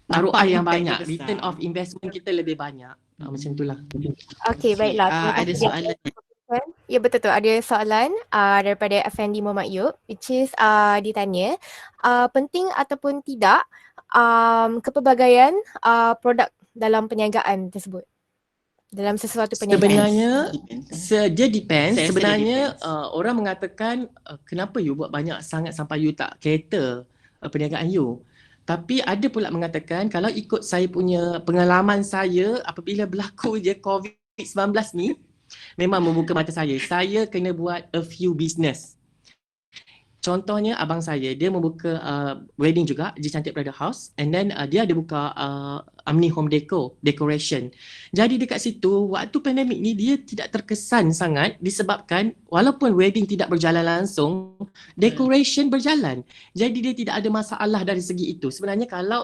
ROI yang
impact
banyak,
dia besar.
return of investment kita lebih banyak. Macam itulah.
Okey, baiklah. Terima
Ada
kasih.
soalan.
Ya betul tu, ada soalan daripada Effendi Muhammad Yub, which is ditanya penting ataupun tidak kepelbagaian produk dalam perniagaan tersebut, dalam sesuatu perniagaan.
Sebenarnya dia depends.
Saya rasa dia
Sebenarnya
depends.
orang mengatakan kenapa you buat banyak sangat sampai you tak cater perniagaan you. Tapi ada pula mengatakan kalau ikut saya punya pengalaman saya apabila berlaku je COVID-19 ni, memang membuka mata saya. Saya kena buat a few business. Contohnya abang saya, dia membuka wedding juga, G Cantik Bridal House, and then dia ada buka Amni Home Decoration. Jadi dekat situ, waktu pandemik ni dia tidak terkesan sangat disebabkan walaupun wedding tidak berjalan langsung, decoration berjalan. Jadi dia tidak ada masalah dari segi itu. Sebenarnya kalau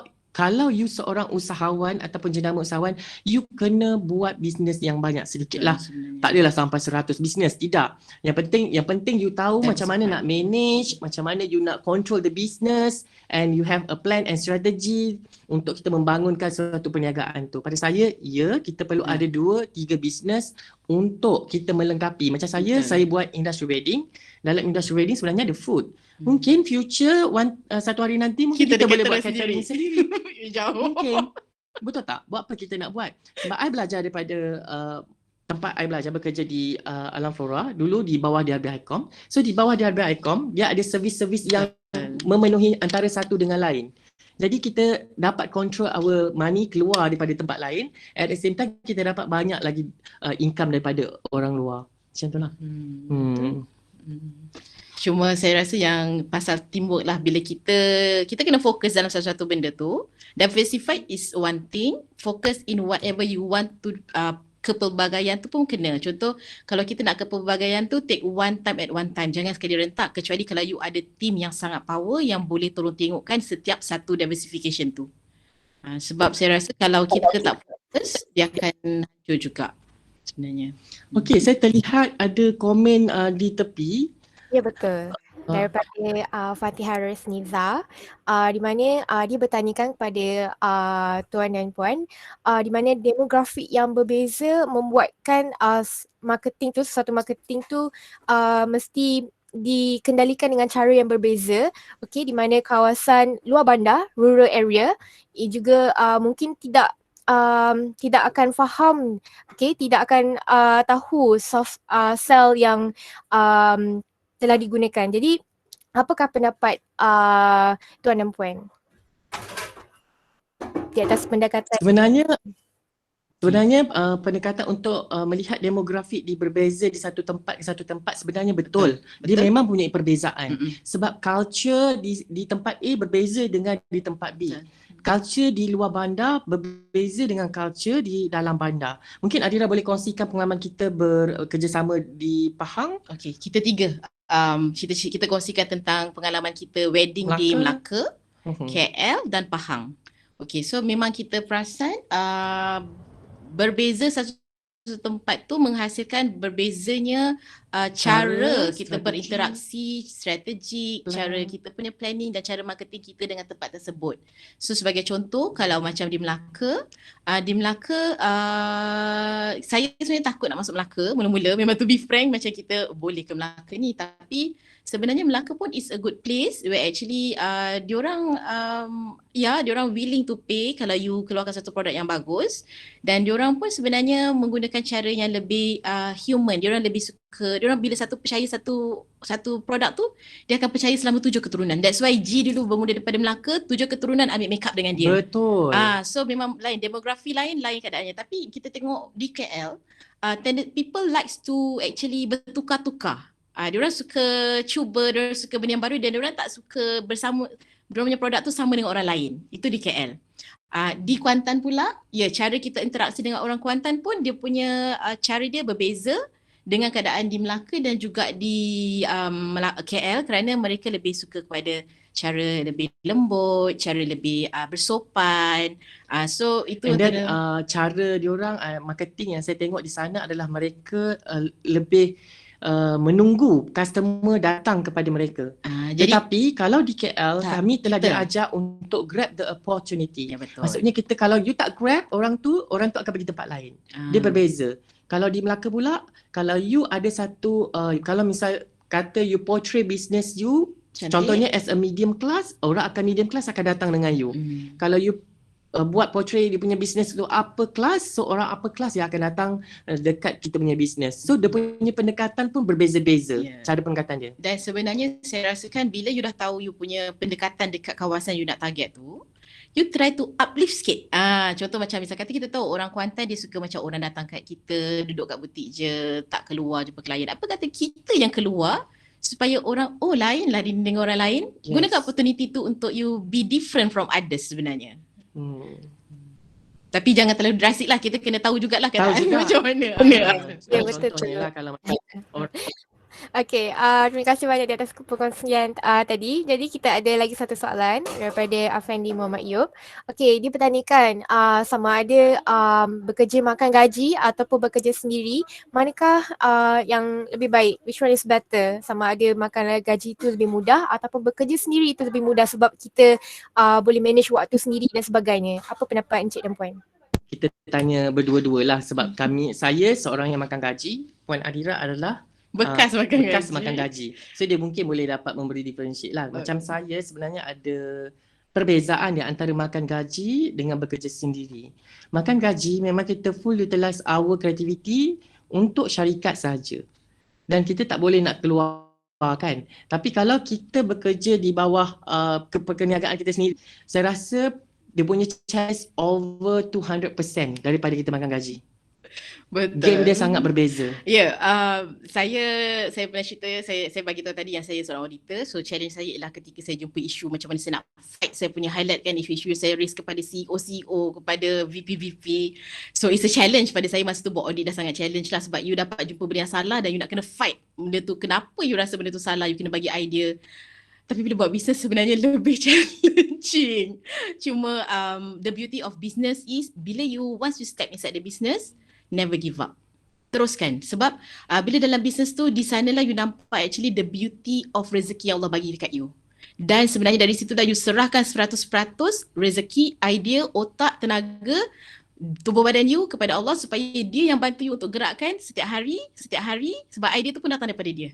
you seorang usahawan ataupun jenama usahawan, you kena buat bisnes yang banyak sedikit lah. Tak adalah sampai 100 bisnes, tidak. Yang penting you tahu macam mana nak manage, macam mana you nak control the business, and you have a plan and strategy untuk kita membangunkan suatu perniagaan tu. Pada saya, kita perlu ada 2-3 bisnes untuk kita melengkapi. Macam saya buat industri wedding. Dalam industri wedding sebenarnya ada food. Mungkin future satu hari nanti mungkin kita boleh buat catering sendiri.
Jauh.
Mungkin. Betul tak? Buat apa kita nak buat? Sebab I belajar daripada tempat I belajar bekerja di Alam Flora, dulu di bawah DRB ICOM. So di bawah DRB ICOM, dia ada servis-servis yang memenuhi antara satu dengan lain. Jadi kita dapat control our money keluar daripada tempat lain. At the same time, kita dapat banyak lagi income daripada orang luar. Macam tu lah.
Cuma saya rasa yang pasal teamwork lah, bila kita kena fokus dalam satu-satu benda tu. Diversified is one thing, focus in whatever you want to, kepelbagaian tu pun kena. Contoh, kalau kita nak kepelbagaian tu, take one time at one time, jangan sekali rentak, kecuali kalau you ada team yang sangat power yang boleh tolong tengokkan setiap satu diversification tu. Sebab saya rasa kalau kita tak fokus, dia akan hancur juga sebenarnya.
Okey, saya terlihat ada komen di tepi.
Ya betul. Daripada Fatihah Resniza, di mana dia bertanyakan kepada tuan dan puan, di mana demografi yang berbeza membuatkan sesuatu marketing tu mesti dikendalikan dengan cara yang berbeza. Okey, di mana kawasan luar bandar, rural area, juga mungkin tidak akan faham, tidak akan tahu soft sell yang telah digunakan. Jadi apakah pendapat tuan dan puan di atas pendekatan?
Sebenarnya pendekatan untuk melihat demografi berbeza di satu tempat ke satu tempat sebenarnya betul. Dia memang punya perbezaan. Sebab culture di tempat A berbeza dengan di tempat B. Culture di luar bandar berbeza dengan culture di dalam bandar. Mungkin Adira boleh kongsikan pengalaman kita bekerjasama di Pahang.
Okey, kita tiga. Kita kongsikan tentang pengalaman kita wedding di Melaka, KL dan Pahang. Okey, so memang kita perasan berbeza satu tempat tu menghasilkan berbezanya cara kita berinteraksi, strategi, cara kita punya planning dan cara marketing kita dengan tempat tersebut. So sebagai contoh, kalau macam di Melaka, saya sebenarnya takut nak masuk Melaka mula-mula. Memang to be frank, macam kita boleh ke Melaka ni, tapi sebenarnya Melaka pun is a good place where actually diorang willing to pay kalau you keluarkan satu produk yang bagus, dan diorang pun sebenarnya menggunakan cara yang lebih human. Diorang lebih suka, diorang bila percaya satu produk tu, dia akan percaya selama 7 keturunan. That's why G dulu bermula daripada Melaka, 7 keturunan ambil make up dengan dia.
Betul.
So memang lain, demografi lain keadaannya. Tapi kita tengok di KL, people likes to actually bertukar-tukar. Diorang suka cuba, diorang suka benda yang baru, dan diorang tak suka bersama, diorang punya produk tu sama dengan orang lain. Itu di KL. Di Kuantan pula, cara kita interaksi dengan orang Kuantan pun dia punya cara dia berbeza dengan keadaan di Melaka dan juga di KL, kerana mereka lebih suka kepada cara lebih lembut, cara lebih bersopan. So itu
cara diorang marketing yang saya tengok di sana adalah mereka lebih menunggu customer datang kepada mereka.
Jadi
Tetapi kalau di KL kami telah
kita
diajar untuk grab the opportunity.
ya betul.
Maksudnya kita kalau you tak grab orang tu akan pergi tempat lain. Dia berbeza. Kalau di Melaka pula, kalau you ada satu kalau misal kata you portray business you, contohnya as a medium class, orang akan medium class akan datang dengan you. Kalau you buat portray dia punya business tu upper class, so orang upper class yang akan datang dekat kita punya business. So dia punya pendekatan pun berbeza-beza, cara pendekatan dia.
Dan sebenarnya saya rasakan bila you dah tahu you punya pendekatan dekat kawasan you nak target tu, you try to uplift sikit. Contoh macam misal kata kita tahu orang Kuantan dia suka macam orang datang kat kita, duduk kat butik je, tak keluar jumpa klien. Apa kata kita yang keluar supaya orang, oh lain lah dengan orang lain. Gunakan opportunity tu untuk you be different from others sebenarnya. Tapi jangan terlalu drastik lah, kita kena tahu jugalah keadaan macam mana.
Ya, betul.
Contohnya lah kalau
Okay, terima kasih banyak di atas perkongsian tadi. Jadi kita ada lagi satu soalan daripada Afendi Muhammad Yub. Okay, dia bertanyakan sama ada bekerja makan gaji ataupun bekerja sendiri, manakah yang lebih baik? Which one is better? Sama ada makan gaji itu lebih mudah ataupun bekerja sendiri itu lebih mudah sebab kita boleh manage waktu sendiri dan sebagainya. Apa pendapat Encik dan Puan?
Kita tanya berdua-dua lah sebab saya seorang yang makan gaji, Puan Adira adalah
bekas
makan gaji. So dia mungkin boleh dapat memberi differentiate lah. Macam saya sebenarnya ada perbezaan di antara makan gaji dengan bekerja sendiri. Makan gaji memang kita full utilize our creativity untuk syarikat saja. Dan kita tak boleh nak keluar kan. Tapi kalau kita bekerja di bawah perniagaan kita sendiri, saya rasa dia punya chance over 200% daripada kita makan gaji.
Betul.
Game dia sangat berbeza.
Ya, saya pernah cerita, saya bagi tahu tadi yang saya seorang auditor. So challenge saya ialah ketika saya jumpa isu macam mana saya nak fight saya punya highlight kan isu-isu saya raise kepada CEO, kepada VP. So it's a challenge pada saya masa tu buat audit dah sangat challenge lah sebab you dapat jumpa benda yang salah dan you nak kena fight benda tu. Kenapa you rasa benda tu salah, you kena bagi idea. Tapi bila buat bisnes sebenarnya lebih challenging. Cuma the beauty of business is bila once you step inside the business, never give up. Teruskan. Sebab bila dalam bisnes tu, di sanalah you nampak actually the beauty of rezeki yang Allah bagi dekat you. Dan sebenarnya dari situ dah you serahkan 100% rezeki, idea, otak, tenaga, tubuh badan you kepada Allah supaya dia yang bantu you untuk gerakkan setiap hari sebab idea tu pun datang daripada dia.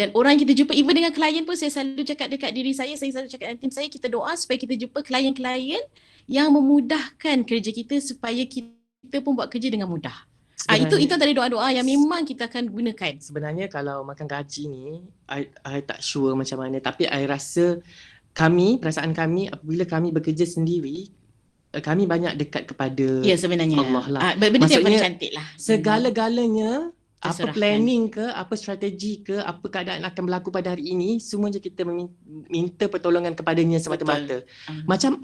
Dan orang kita jumpa even dengan klien pun saya selalu cakap dekat diri saya selalu cakap dengan tim saya, kita doa supaya kita jumpa klien-klien yang memudahkan kerja kita supaya kita pun buat kerja dengan mudah. Itu antara doa-doa yang memang kita akan gunakan.
Sebenarnya kalau makan gaji ni, I tak sure macam mana. Tapi I rasa perasaan kami apabila kami bekerja sendiri, kami banyak dekat kepada
sebenarnya
Allah lah.
Benda yang paling cantik lah.
Segala-galanya, apa planning ke, apa strategi ke, apa keadaan akan berlaku pada hari ini, semuanya kita minta pertolongan kepadanya semata-mata. Macam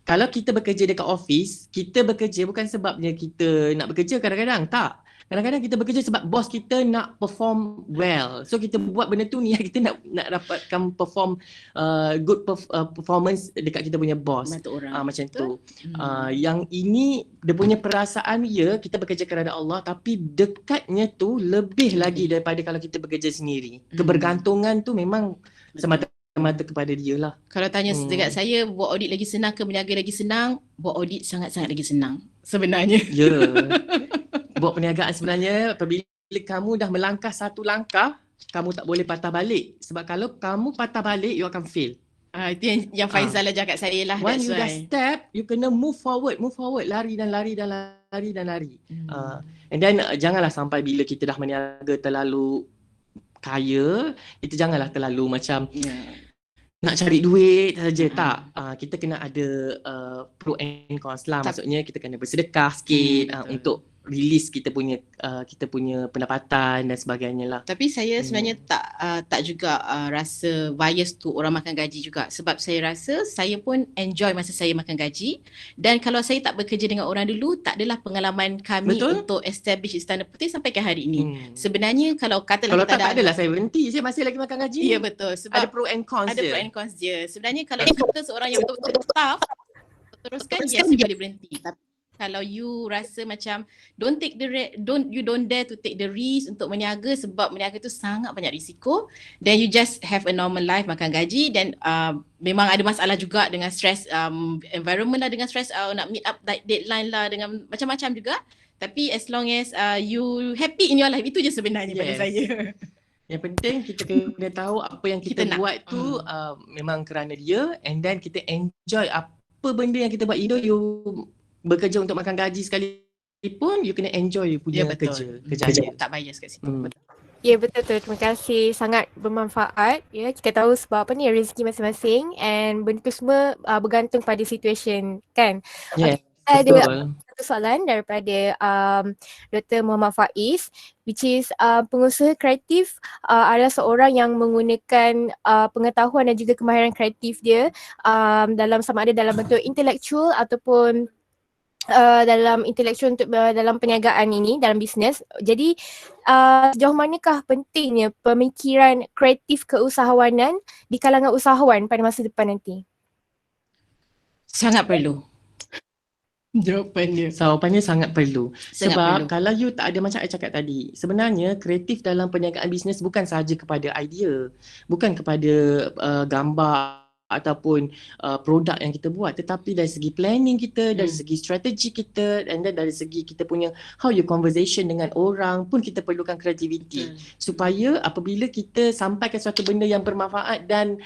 kalau kita bekerja dekat office, kita bekerja bukan sebabnya kita nak bekerja, kadang-kadang tak. Kadang-kadang kita bekerja sebab bos kita nak perform well. So kita buat benda tu ni kita nak dapatkan perform good performance dekat kita punya bos. Macam tu. Yang ini dia punya perasaan kita bekerja kerana Allah, tapi dekatnya tu lebih lagi daripada kalau kita bekerja sendiri. Kebergantungan tu memang semata-mata kepada dia lah.
Kalau tanya dekat saya, buat audit lagi senang ke berniaga lagi senang? Buat audit sangat-sangat lagi senang sebenarnya.
Ya. Buat perniagaan sebenarnya apabila kamu dah melangkah satu langkah, kamu tak boleh patah balik. Sebab kalau kamu patah balik, you akan fail.
Itu yang Faizal ajar kat saya lah.
Once you dah step, you kena move forward. Lari. And then janganlah sampai bila kita dah berniaga terlalu kaya, kita janganlah terlalu macam nak cari duit saja. Tak. Kita kena ada pro and cons lah. Maksudnya kita kena bersedekah sikit untuk release kita punya pendapatan dan sebagainya lah.
Tapi saya sebenarnya tak juga rasa bias tu orang makan gaji juga. Sebab saya rasa saya pun enjoy masa saya makan gaji. Dan kalau saya tak bekerja dengan orang dulu, tak adalah pengalaman kami untuk establish Istana Putih sampai ke hari ini. Sebenarnya kalau katalah kita
tak adalah saya berhenti. Saya masih lagi makan gaji.
Ya betul. Sebab
ada pro and cons
Ada pro and cons je. Sebenarnya kalau kita seorang yang betul-betul staff, teruskan, yes, boleh berhenti. Kalau you rasa macam don't dare to take the risk untuk berniaga sebab berniaga tu sangat banyak risiko, then you just have a normal life, makan gaji, dan memang ada masalah juga dengan stress environment lah, dengan stress nak meet up deadline lah, dengan macam-macam juga. Tapi as long as you happy in your life, itu je sebenarnya pada saya.
Yang penting kita kena tahu apa yang kita buat tu memang kerana dia, and then kita enjoy apa benda yang kita buat. You bekerja untuk makan gaji sekalipun, you kena enjoy you punya kerja.
Tak bias kat situ.
Ya, betul tu. Terima kasih. Sangat bermanfaat. Ya, kita tahu sebab apa ni, rezeki masing-masing, and benda tu semua bergantung pada situation kan.
Yes,
Ada
betul.
satu soalan daripada Dr. Muhammad Faiz, which is pengusaha kreatif adalah seorang yang menggunakan pengetahuan dan juga kemahiran kreatif dia sama ada dalam bentuk intelektual ataupun dalam intelektual untuk dalam perniagaan ini, dalam bisnes. Jadi sejauh manakah pentingnya pemikiran kreatif keusahawanan di kalangan usahawan pada masa depan nanti?
Sangat perlu.
Jawapannya sangat perlu. Sebab kalau you tak ada, macam I cakap tadi, sebenarnya kreatif dalam perniagaan bisnes bukan sahaja kepada idea, bukan kepada gambar ataupun produk yang kita buat, tetapi dari segi planning kita, dari segi strategi kita, and then dari segi kita punya how you conversation dengan orang pun kita perlukan creativity. Supaya apabila kita sampaikan suatu benda yang bermanfaat dan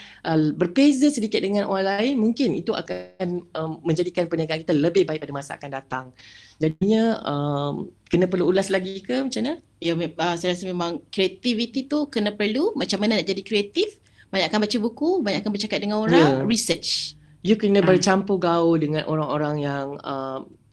berbeza sedikit dengan orang lain, mungkin itu akan menjadikan perniagaan kita lebih baik pada masa akan datang. Jadinya kena perlu ulas lagi ke macam mana?
Ya, saya rasa memang creativity tu kena perlu. Macam mana nak jadi kreatif? Banyakkan baca buku, banyakkan bercakap dengan orang, research.
You kena bercampur gaul dengan orang-orang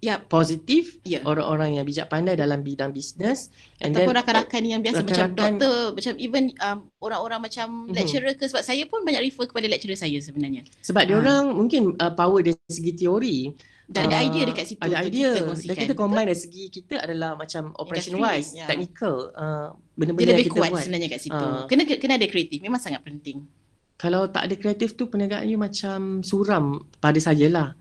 yang positif, orang-orang yang bijak pandai dalam bidang bisnes.
Ataupun rakan-rakan yang biasa macam doktor, macam even orang-orang macam lecturer ke. Sebab saya pun banyak refer kepada lecturer saya sebenarnya.
Sebab diorang mungkin power dari segi teori.
Dan ada idea dekat situ.
Ada idea. Dan kita combine dari segi kita adalah macam operation wise, technical. Benda-benda
dia
yang
lebih
kita
kuat
buat
sebenarnya kat situ. Kena ada kreatif. Memang sangat penting.
Kalau tak ada kreatif tu perniagaan you macam suram pada sajalah.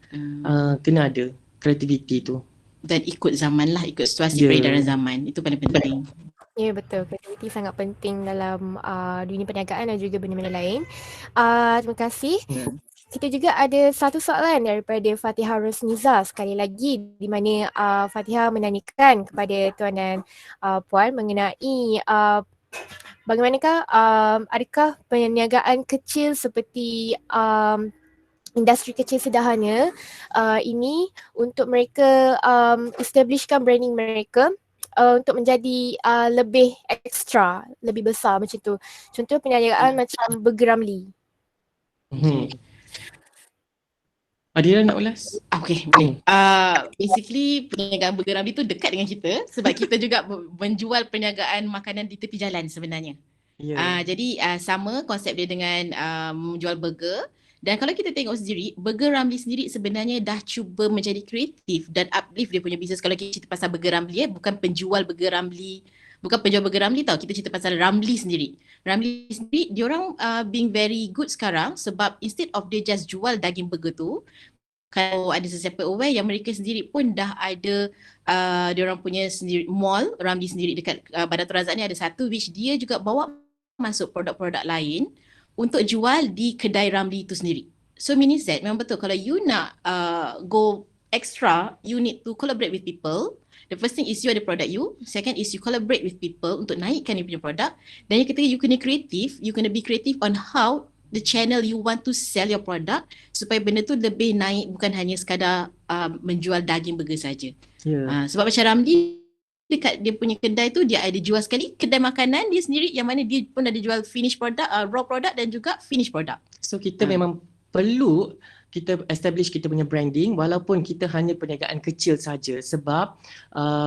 Kena ada kreativiti tu.
Dan ikut zaman lah, ikut situasi peredaran zaman. Itu paling penting.
Ya, betul. Kreativiti sangat penting dalam dunia perniagaan dan juga benda-benda lain. Terima kasih. Kita juga ada satu soalan daripada Fatihah Rosniza sekali lagi, di mana Fatihah menanyakan kepada tuan dan puan mengenai bagaimanakah adakah perniagaan kecil seperti industri kecil sederhana ini untuk mereka establishkan branding mereka untuk menjadi lebih ekstra, lebih besar macam tu. Contoh perniagaan macam Burger Ramly.
Adira nak ulas?
Okay, basically perniagaan Burger Ramly tu dekat dengan kita sebab kita juga menjual perniagaan makanan di tepi jalan sebenarnya. Jadi sama konsep dia dengan menjual burger. Dan kalau kita tengok sendiri, Burger Ramly sendiri sebenarnya dah cuba menjadi kreatif dan uplift dia punya bisnes. Kalau kita cerita pasal Burger Ramly, bukan penjual Burger Ramly, bukan penjual Burger Ramly tau, kita cerita pasal Ramly sendiri. Ramly sendiri, diorang being very good sekarang sebab instead of dia just jual daging burger tu, kalau ada sesiapa aware yang mereka sendiri pun dah ada diorang punya sendiri mall Ramly sendiri dekat Badatul Razak ni ada satu, which dia juga bawa masuk produk-produk lain untuk jual di kedai Ramly itu sendiri. So meaning that memang betul kalau you nak go extra, you need to collaborate with people. The first thing is you ada product you. Second is you collaborate with people untuk naikkan you punya produk. Dan yang ketiga, you kena kreatif. You kena be creative on how the channel you want to sell your product supaya benda tu lebih naik, bukan hanya sekadar menjual daging burger saja. Sebab macam Ramly dekat dia punya kedai tu, dia ada jual sekali kedai makanan dia sendiri yang mana dia pun ada jual finish product, raw product dan juga finish product.
So kita memang perlu kita establish kita punya branding walaupun kita hanya perniagaan kecil saja, sebab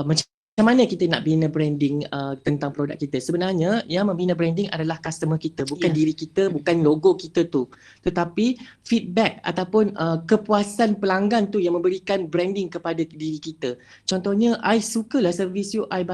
macam mana kita nak bina branding tentang produk kita. Sebenarnya yang membina branding adalah customer kita, bukan diri kita, bukan logo kita tu, tetapi feedback ataupun kepuasan pelanggan tu yang memberikan branding kepada diri kita. Contohnya, I sukalah servis you, I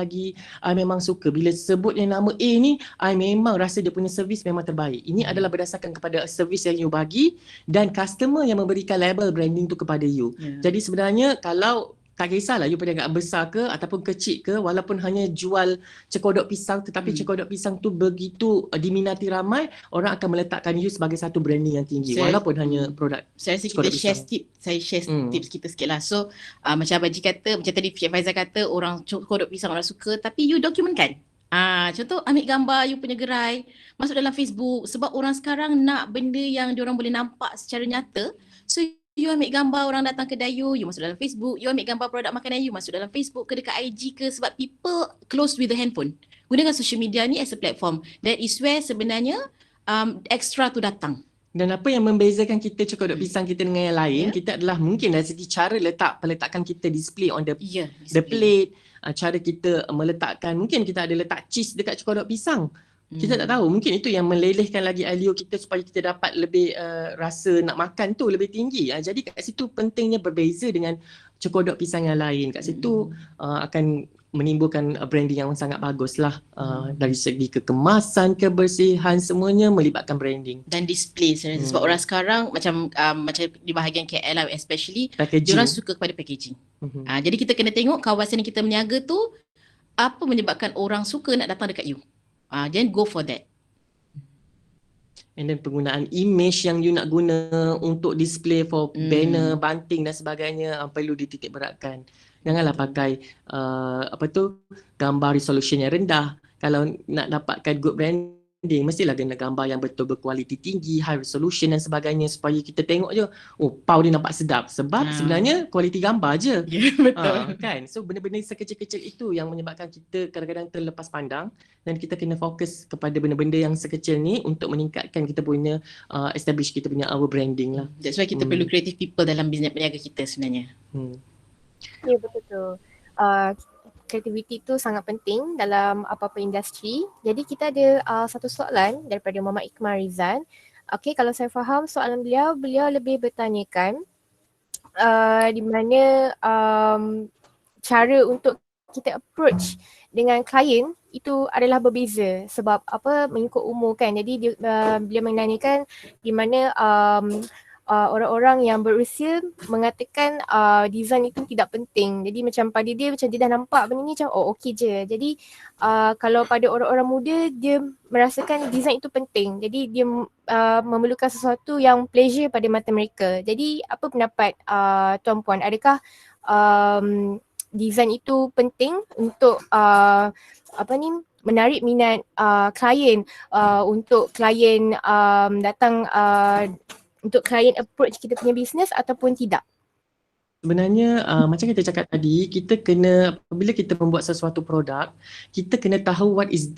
memang suka bila sebut yang nama A ni, I memang rasa dia punya servis memang terbaik. Ini adalah berdasarkan kepada servis yang you bagi dan customer yang memberikan label branding tu kepada you. Jadi sebenarnya kalau Tak kisahlah you perniagaan besar ke ataupun kecil ke, walaupun hanya jual cekodok pisang, tetapi cekodok pisang tu begitu diminati ramai, orang akan meletakkan you sebagai satu branding yang tinggi walaupun hanya produk
saya rasa kita
cekodok
share
pisang.
tips, saya share tips kita sikit lah. So macam Abang Haji kata, macam tadi Cik Faizal kata, orang kodok pisang orang suka, tapi you dokumentkan. Contoh ambil gambar you punya gerai, masuk dalam Facebook, sebab orang sekarang nak benda yang diorang boleh nampak secara nyata. So you ambil gambar orang datang kedai you masuk dalam Facebook, you ambil gambar produk makanan you masuk dalam Facebook ke dekat IG ke, sebab people close with the handphone. Gunakan social media ni as a platform. That is where sebenarnya extra tu datang.
Dan apa yang membezakan kita cekodok pisang kita dengan yang lain, kita adalah mungkin dari segi cara peletakan kita display on the plate, cara kita meletakkan, mungkin kita ada letak cheese dekat cekodok pisang. Kita tak tahu, mungkin itu yang melelehkan lagi alio kita supaya kita dapat lebih rasa nak makan tu lebih tinggi. Jadi kat situ pentingnya berbeza dengan cekodok pisang yang lain. Kat situ akan menimbulkan branding yang sangat bagus lah. Dari segi kekemasan, kebersihan, semuanya melibatkan branding.
Dan display sebenarnya. Sebab orang sekarang macam di bahagian KL lah especially,
packaging.
Diorang suka kepada packaging. Jadi kita kena tengok kawasan yang kita meniaga tu, apa menyebabkan orang suka nak datang dekat you. Then go for that.
And then penggunaan image yang you nak guna untuk display for banner, banting dan sebagainya perlu dititik beratkan. Janganlah pakai gambar resolution yang rendah. Kalau nak dapatkan good branding, mestilah kena gambar yang betul berkualiti tinggi, high resolution dan sebagainya, supaya kita tengok je, pau dia nampak sedap. Sebab sebenarnya kualiti gambar je.
Betul.
Kan? So benda-benda sekecil-kecil itu yang menyebabkan kita kadang-kadang terlepas pandang, dan kita kena fokus kepada benda-benda yang sekecil ni untuk meningkatkan kita punya establish kita punya our branding lah.
That's why kita perlu creative people dalam bisnes peniaga kita sebenarnya.
Ya, betul tu. Kreativiti tu sangat penting dalam apa-apa industri. Jadi kita ada satu soalan daripada Muhammad Iqmal Rizan. Okay, kalau saya faham soalan beliau lebih bertanyakan di mana cara untuk kita approach dengan klien itu adalah berbeza sebab mengikut umur kan. Jadi beliau menanyakan di mana orang-orang yang berusia mengatakan design itu tidak penting. Jadi macam pada dia, macam dia dah nampak benda ni macam okey je. Jadi kalau pada orang-orang muda, dia merasakan design itu penting. Jadi dia memerlukan sesuatu yang pleasure pada mata mereka. Jadi apa pendapat Tuan Puan? Adakah design itu penting untuk menarik minat klien, untuk klien datang untuk klien approach kita punya bisnes ataupun tidak?
Sebenarnya macam kita cakap tadi, kita kena, apabila kita membuat sesuatu produk, kita kena tahu what is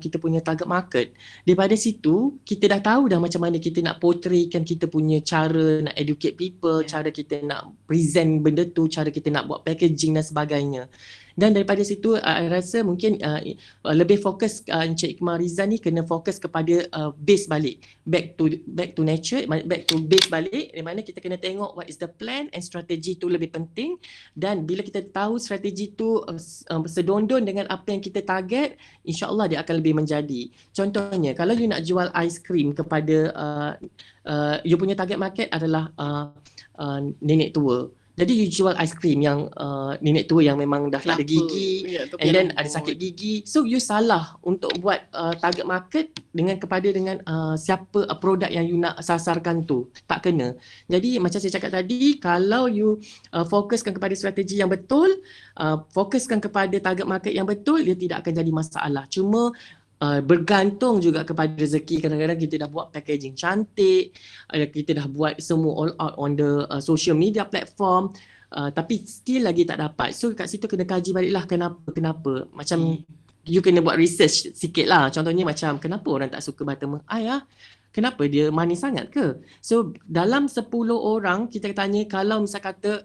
kita punya target market. Daripada situ, kita dah tahu dah macam mana kita nak portraykan kita punya cara nak educate people, cara kita nak present benda tu, cara kita nak buat packaging dan sebagainya. Dan daripada situ I rasa mungkin lebih fokus Encik Iqmal Rizan ni kena fokus kepada base balik, back to nature, back to base balik, di mana kita kena tengok what is the plan and strategi tu lebih penting. Dan bila kita tahu strategi tu sedondon dengan apa yang kita target, insya-Allah dia akan lebih menjadi. Contohnya kalau you nak jual ice cream kepada you punya target market adalah nenek tua. Jadi you jual ice cream yang nenek tua yang memang dah tak ada gigi, and then ada sakit gigi. So you salah untuk buat target market dengan siapa produk yang you nak sasarkan tu. Tak kena. Jadi macam saya cakap tadi, kalau you fokuskan kepada strategi yang betul, fokuskan kepada target market yang betul, dia tidak akan jadi masalah. Cuma bergantung juga kepada rezeki. Kadang-kadang kita dah buat packaging cantik, kita dah buat semua all out on the social media platform, tapi still lagi tak dapat. So kat situ kena kaji baliklah kenapa. Macam you kena buat research sikit lah. Contohnya macam kenapa orang tak suka buttermilk ais? Kenapa dia manis sangat ke? So dalam 10 orang kita tanya, kalau misal kata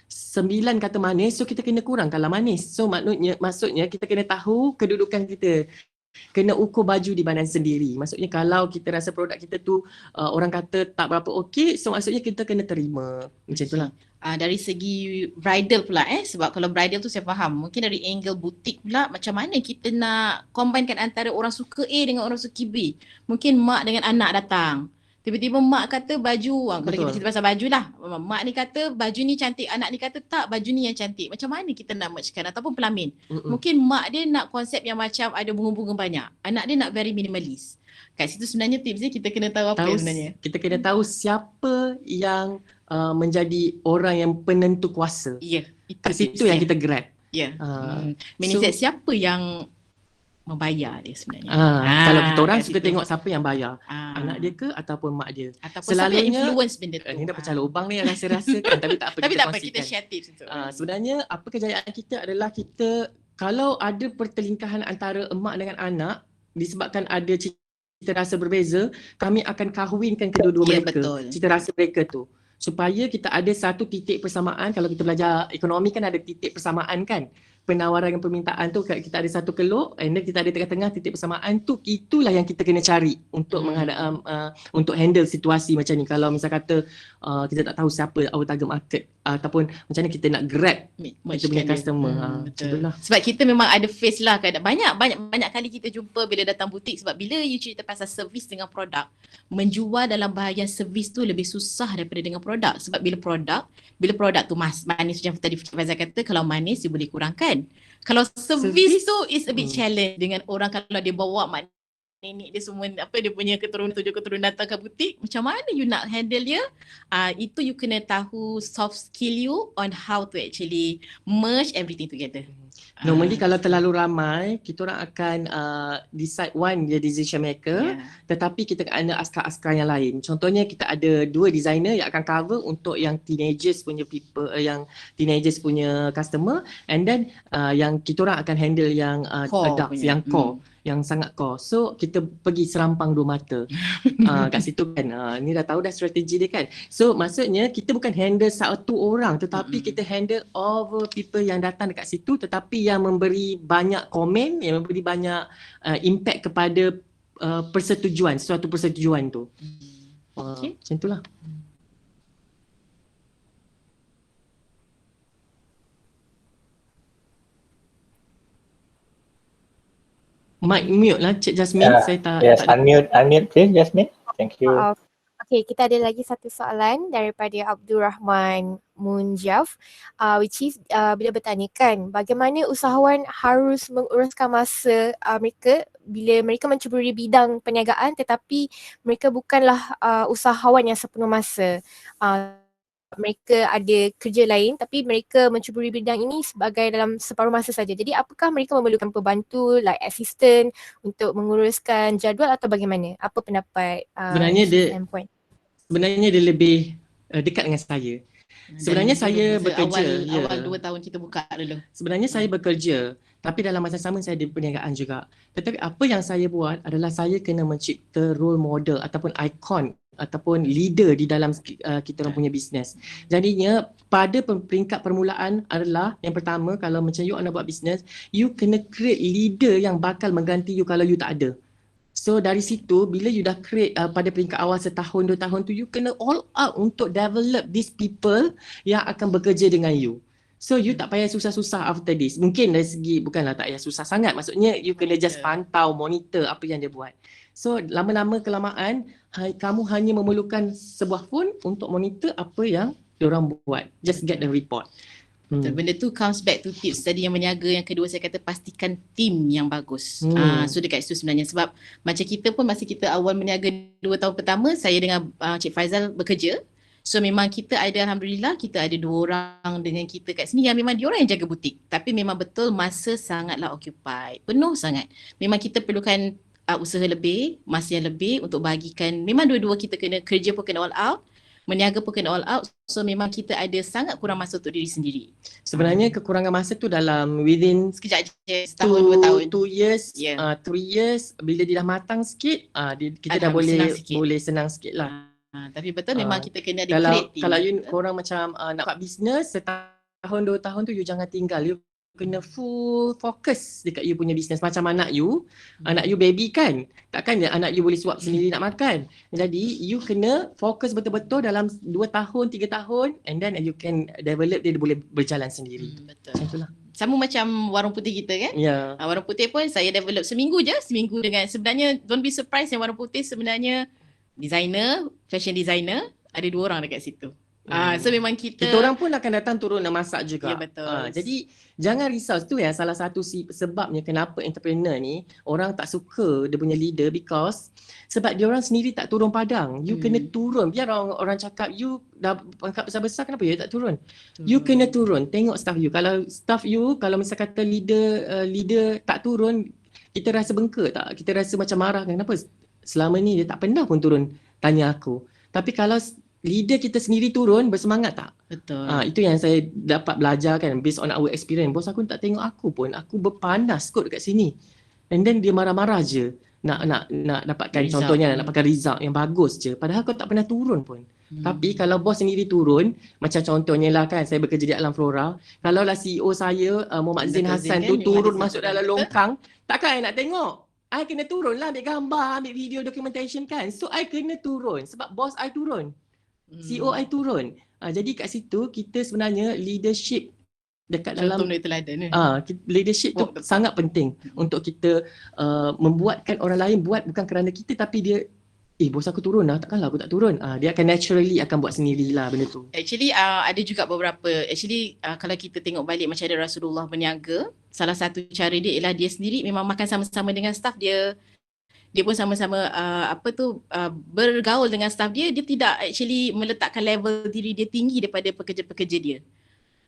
9 kata manis, so kita kena kurangkanlah manis. So maksudnya kita kena tahu kedudukan kita. Kena ukur baju di badan sendiri. Maksudnya kalau kita rasa produk kita tu orang kata tak berapa okey, so maksudnya kita kena terima. Macam itulah.
Dari segi bridal pula sebab kalau bridal tu saya faham, mungkin dari angle butik pula, macam mana kita nak combinekan antara orang suka A dengan orang suka B. Mungkin mak dengan anak datang. Tiba-tiba mak kata baju, kalau kita
Betul.
cerita pasal baju lah, mak ni kata baju ni cantik, anak ni kata tak, baju ni yang cantik. Macam mana kita nak mergekan? Ataupun pelamin. Mungkin mak dia nak konsep yang macam ada bunga-bunga banyak, anak dia nak very minimalist. Kat situ sebenarnya tips dia kita kena tahu apa sebenarnya.
Kita kena tahu siapa yang menjadi orang yang penentu kuasa.
Ya, itu
Kat situ yang kita grab.
Ya.
So,
Mindset siapa yang membayar dia sebenarnya.
Kalau kita orang
kat
suka
situ.
tengok siapa yang bayar. Anak dia ke ataupun mak dia.
Ataupun
Selalunya-
siapa yang influence benda tu.
Ni dah pecah lubang ni rasa-rasa kan. Tapi tak apa,
Tapi
kita
tak apa,
kongsikan.
kita share tips tu.
Sebenarnya apa kejayaan kita adalah kita, kalau ada pertelingkahan antara emak dengan anak disebabkan ada cita rasa berbeza, kami akan kahwinkan kedua-dua
Ya,
mereka.
betul.
Cita rasa mereka tu. Supaya kita ada satu titik persamaan. Kalau kita belajar ekonomi kan ada titik persamaan kan. Penawaran dan permintaan tu kita ada satu kelok, and then kita ada tengah-tengah titik persamaan tu, itulah yang kita kena cari untuk untuk handle situasi macam ni. Kalau misal kata kita tak tahu siapa our target market ataupun macam mana kita nak grab kita punya customer.
Betul.
Itulah.
Sebab kita memang ada face lah, banyak kali kita jumpa bila datang butik. Sebab bila you cerita pasal servis dengan produk, menjual dalam bahagian servis tu lebih susah daripada dengan produk. Sebab bila produk tu manis macam tadi Faizal kata, kalau manis you boleh kurangkan. Kalau servis tu is a bit challenge dengan orang. Kalau dia bawa mak nenek dia semua dia punya tujuh keturunan datang ke butik, macam mana you nak handle dia? Itu you kena tahu soft skill you on how to actually merge everything together.
Normally kalau terlalu ramai, kita orang akan decide one dia decision maker, tetapi kita ada askar-askar yang lain. Contohnya kita ada 2 designer yang akan cover untuk yang teenagers punya people, yang teenagers punya customer, and then yang kita orang akan handle yang adults, yang core. Yang sangat core. So kita pergi serampang 2 mata kat situ kan. Ni dah tahu dah strategi dia kan. So maksudnya kita bukan handle satu orang, tetapi kita handle all the people yang datang dekat situ, tetapi yang memberi banyak komen, yang memberi banyak impact kepada persetujuan, suatu persetujuan tu. Macam itulah. Mic mute lah Cik Jasmine. Saya tak
Yes,
tak
unmute please Jasmine. Thank you.
Okay, kita ada lagi satu soalan daripada Abdul Rahman Munjaf, which is bila bertanya kan, bagaimana usahawan harus menguruskan masa mereka bila mereka menceburi bidang perniagaan tetapi mereka bukanlah usahawan yang sepenuh masa. Mereka ada kerja lain tapi mereka menceburi bidang ini sebagai dalam separuh masa saja. Jadi apakah mereka memerlukan pembantu like assistant untuk menguruskan jadual atau bagaimana? Apa pendapat
sebenarnya dia lebih dekat dengan saya. Sebenarnya saya bekerja.
Awal 2 tahun kita buka dulu.
Sebenarnya saya bekerja, tapi dalam masa sama saya di perniagaan juga. Tetapi apa yang saya buat adalah saya kena mencipta role model ataupun ikon ataupun leader di dalam kita orang punya bisnes. Jadinya pada peringkat permulaan adalah yang pertama, kalau macam you nak buat bisnes, you kena create leader yang bakal mengganti you kalau you tak ada. So dari situ bila you dah create pada peringkat awal setahun 2 tahun tu, you kena all out untuk develop these people yang akan bekerja dengan you. So you tak payah susah-susah after this. Mungkin dari segi bukanlah tak payah susah sangat. Maksudnya you kena just pantau, monitor apa yang dia buat. So lama-lama kelamaan kamu hanya memerlukan sebuah phone untuk monitor apa yang diorang buat. Just get the report.
Benda tu comes back to tips tadi yang berniaga. Yang kedua saya kata pastikan team yang bagus. So dekat situ sebenarnya, sebab macam kita pun masa kita awal berniaga 2 tahun pertama, saya dengan Cik Faizal bekerja. So memang kita ada, alhamdulillah kita ada 2 orang dengan kita kat sini yang memang diorang yang jaga butik. Tapi memang betul masa sangatlah occupied, penuh sangat. Memang kita perlukan usaha lebih, masa yang lebih untuk bagikan. Memang dua-dua kita kena kerja pun kena all out, meniaga pun kena all out. So memang kita ada sangat kurang masa untuk diri sendiri.
Sebenarnya kekurangan masa tu dalam within
sekejap je, setahun 2 tahun.
2 years, 3 years, bila dia dah matang sikit, kita dah boleh senang sikit lah.
Tapi betul memang kita kena ada creative.
Kalau you korang macam nak buat bisnes setahun 2 tahun tu, you jangan tinggal. You kena full fokus dekat you punya bisnes. Macam anak you baby kan, takkan anak you boleh suap sendiri nak makan. Jadi you kena fokus betul-betul dalam 2 tahun 3 tahun, and then you can develop dia boleh berjalan sendiri.
Betul.
Macam itulah.
Sama macam warung putih kita kan. Warung putih pun saya develop seminggu dengan sebenarnya don't be surprised yang warung putih sebenarnya designer, fashion designer, ada 2 orang dekat situ. So memang kita
orang pun akan datang turun dan masak juga.
Ya, betul.
Jadi jangan risau, tu yang salah satu sebabnya kenapa entrepreneur ni orang tak suka dia punya leader, because sebab dia orang sendiri tak turun padang. You kena turun. Biar orang cakap you dah pangkat besar-besar, kenapa you tak turun? You kena turun. Tengok staff you, kalau misal kata leader tak turun, kita rasa bengkak tak? Kita rasa macam marah, kenapa selama ni dia tak pernah pun turun tanya aku. Tapi kalau leader kita sendiri turun, bersemangat tak?
Betul.
Itu yang saya dapat belajar kan, based on our experience. Bos aku tak tengok aku pun, aku berpanas kot dekat sini. And then dia marah-marah je. Nak dapatkan
Result.
contohnya, nak dapatkan result yang bagus je. Padahal kau tak pernah turun pun. Tapi kalau bos sendiri turun, macam contohnya lah kan, saya bekerja di Alam Flora. Kalau lah CEO saya, Muhammad Zain
Betul,
Hassan
Zain
tu
kan,
turun
Muhammad
masuk
Zain
dalam
Hassan.
longkang, takkan I nak tengok. I kena turun lah, ambil gambar, ambil video documentation kan. So I kena turun sebab bos I turun. CEO I turun. Jadi kat situ kita sebenarnya leadership dekat
Contoh
dalam
benda teladan ni.
leadership tu sangat penting untuk kita membuatkan orang lain buat bukan kerana kita, tapi dia bos aku turun lah, takkanlah aku tak turun. Dia akan naturally akan buat sendirilah benda tu.
Actually ada juga beberapa, kalau kita tengok balik macam ada Rasulullah berniaga, salah satu cara dia ialah dia sendiri memang makan sama-sama dengan staff dia. Dia pun sama-sama bergaul dengan staff dia. Dia tidak actually meletakkan level diri dia tinggi daripada pekerja-pekerja dia.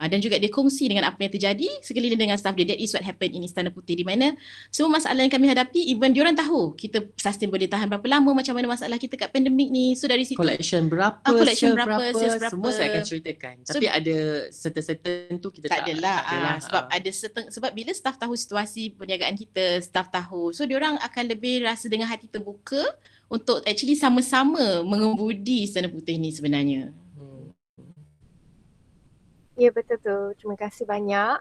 Dan juga dia kongsi dengan apa yang terjadi sekeliling dengan staff dia. That is what happened in Istana Putih, di mana semua masalah yang kami hadapi, even diorang tahu kita sustain boleh tahan berapa lama, macam mana masalah kita kat pandemik ni. So dari situ
Collection berapa,
collection
sale
berapa, sales berapa,
semua saya akan ceritakan. Tapi ada certain tu kita
tak adalah. Sebab
ada
ada sebab bila staff tahu situasi perniagaan kita, staff tahu, so diorang akan lebih rasa dengan hati terbuka untuk actually sama-sama mengemudi Istana Putih ni sebenarnya.
Ya, betul tu. Terima kasih banyak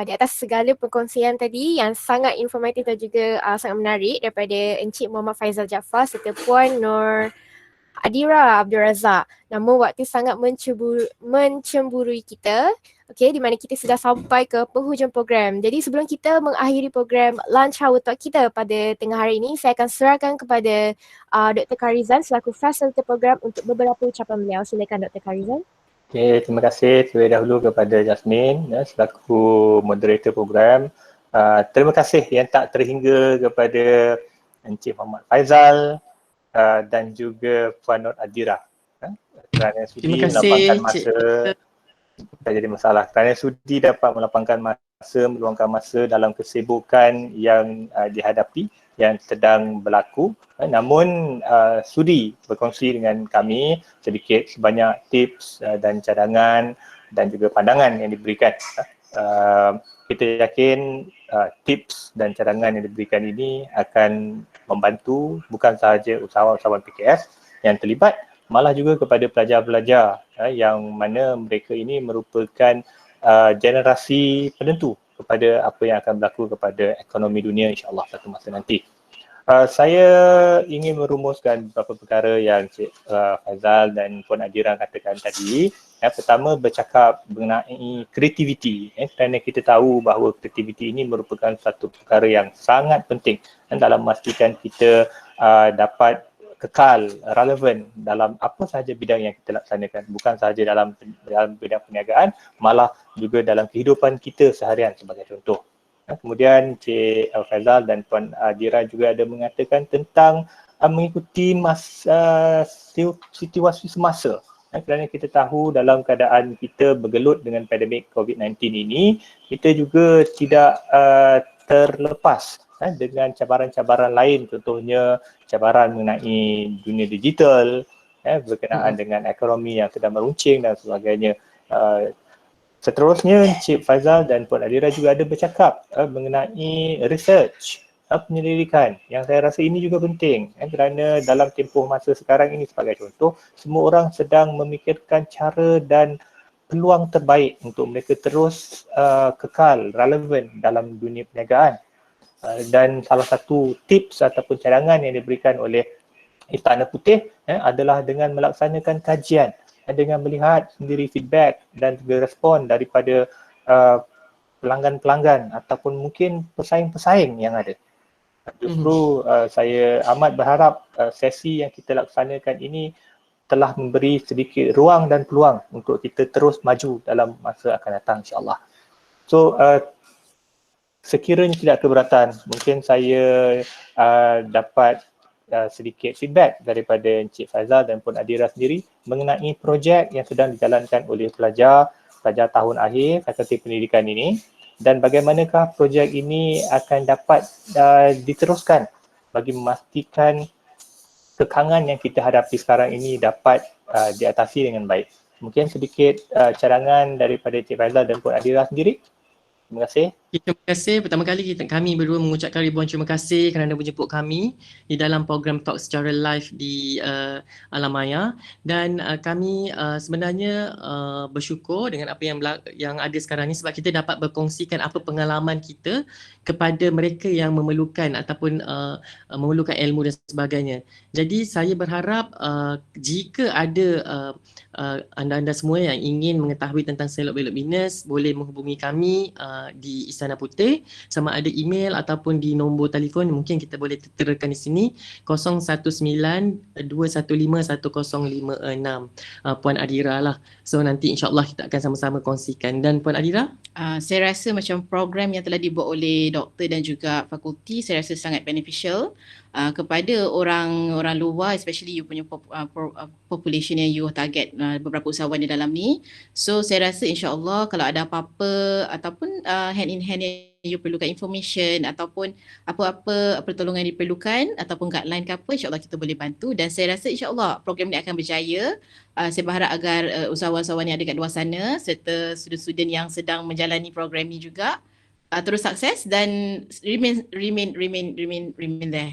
di atas segala perkongsian tadi yang sangat informatif dan juga sangat menarik daripada Encik Muhammad Faizal Jaafar serta Puan Nur Adira Abdul Razak. Namun waktu sangat mencemburui kita, di mana kita sudah sampai ke penghujung program. Jadi sebelum kita mengakhiri program Lunch Hour Talk kita pada tengah hari ini, saya akan serahkan kepada Dr. Karizan selaku fasilitator program untuk beberapa ucapan beliau. Silakan Dr. Karizan.
Okay, terima kasih terlebih dahulu kepada Jasmine selaku moderator program. Terima kasih yang tak terhingga kepada Encik Muhammad Faizal dan juga Puan Nur Adira kerana sudi melapangkan masa. Tak jadi masalah, kerana sudi dapat meluangkan masa dalam kesibukan yang dihadapi, yang sedang berlaku, namun sudi berkongsi dengan kami sedikit sebanyak tips dan cadangan dan juga pandangan yang diberikan. Kita yakin tips dan cadangan yang diberikan ini akan membantu bukan sahaja usahawan-usahawan PKS yang terlibat, malah juga kepada pelajar-pelajar yang mana mereka ini merupakan generasi penentu kepada apa yang akan berlaku kepada ekonomi dunia insya-Allah satu masa nanti. Saya ingin merumuskan beberapa perkara yang Cik Faizal dan Puan Adira katakan tadi. Pertama, bercakap mengenai kreativiti, kerana kita tahu bahawa kreativiti ini merupakan satu perkara yang sangat penting dalam memastikan kita dapat kekal, relevan dalam apa sahaja bidang yang kita laksanakan, bukan sahaja dalam bidang perniagaan, malah juga dalam kehidupan kita seharian sebagai contoh. Kemudian Cik Faizal dan Puan Adira juga ada mengatakan tentang mengikuti situasi semasa. Kerana kita tahu dalam keadaan kita bergelut dengan pandemik COVID-19 ini, kita juga tidak terlepas dengan cabaran-cabaran lain, contohnya cabaran mengenai dunia digital, berkenaan dengan ekonomi yang sedang meruncing dan sebagainya. Seterusnya, Encik Faizal dan Puan Adira juga ada bercakap mengenai research, penyelidikan, yang saya rasa ini juga penting kerana dalam tempoh masa sekarang ini sebagai contoh, semua orang sedang memikirkan cara dan peluang terbaik untuk mereka terus kekal, relevan dalam dunia perniagaan. Dan salah satu tips ataupun cadangan yang diberikan oleh Istana Putih adalah dengan melaksanakan kajian, dengan melihat sendiri feedback dan juga respon daripada pelanggan-pelanggan ataupun mungkin pesaing-pesaing yang ada. Justru saya amat berharap sesi yang kita laksanakan ini telah memberi sedikit ruang dan peluang untuk kita terus maju dalam masa akan datang, insyaAllah. So, sekiranya tidak keberatan, mungkin saya dapat sedikit feedback daripada Encik Faizal dan Puan Adira sendiri mengenai projek yang sedang dijalankan oleh pelajar tahun akhir Fakulti Pendidikan ini, dan bagaimanakah projek ini akan dapat diteruskan bagi memastikan kekangan yang kita hadapi sekarang ini dapat diatasi dengan baik. Mungkin sedikit cadangan daripada Encik Faizal dan Puan Adira sendiri. Terima kasih.
Terima kasih. Pertama kali kami berdua mengucapkan ribuan terima kasih kerana menjemput kami di dalam program talk secara live di Alam Maya, dan kami sebenarnya bersyukur dengan apa yang ada sekarang ni sebab kita dapat berkongsikan apa pengalaman kita kepada mereka yang memerlukan ataupun memerlukan ilmu dan sebagainya. Jadi saya berharap jika ada anda-anda semua yang ingin mengetahui tentang selok-belok BINUS boleh menghubungi kami di Istana Putih, sama ada email ataupun di nombor telefon, mungkin kita boleh terakan di sini 019-215-1056 Puan Adira lah. So nanti insyaAllah kita akan sama-sama kongsikan. Dan Puan Adira?
Saya rasa macam program yang telah dibuat oleh doktor dan juga fakulti, saya rasa sangat beneficial kepada orang luar, especially you punya population yang you target, beberapa usahawan di dalam ni. So saya rasa insyaAllah kalau ada apa-apa ataupun hand in hand yang you perlukan information ataupun apa-apa pertolongan yang diperlukan ataupun guideline ke apa, insyaAllah kita boleh bantu, dan saya rasa insyaAllah program ni akan berjaya. Saya berharap agar usahawan-usahawan yang ada kat luar sana serta student-student yang sedang menjalani program ni juga terus sukses dan remain there.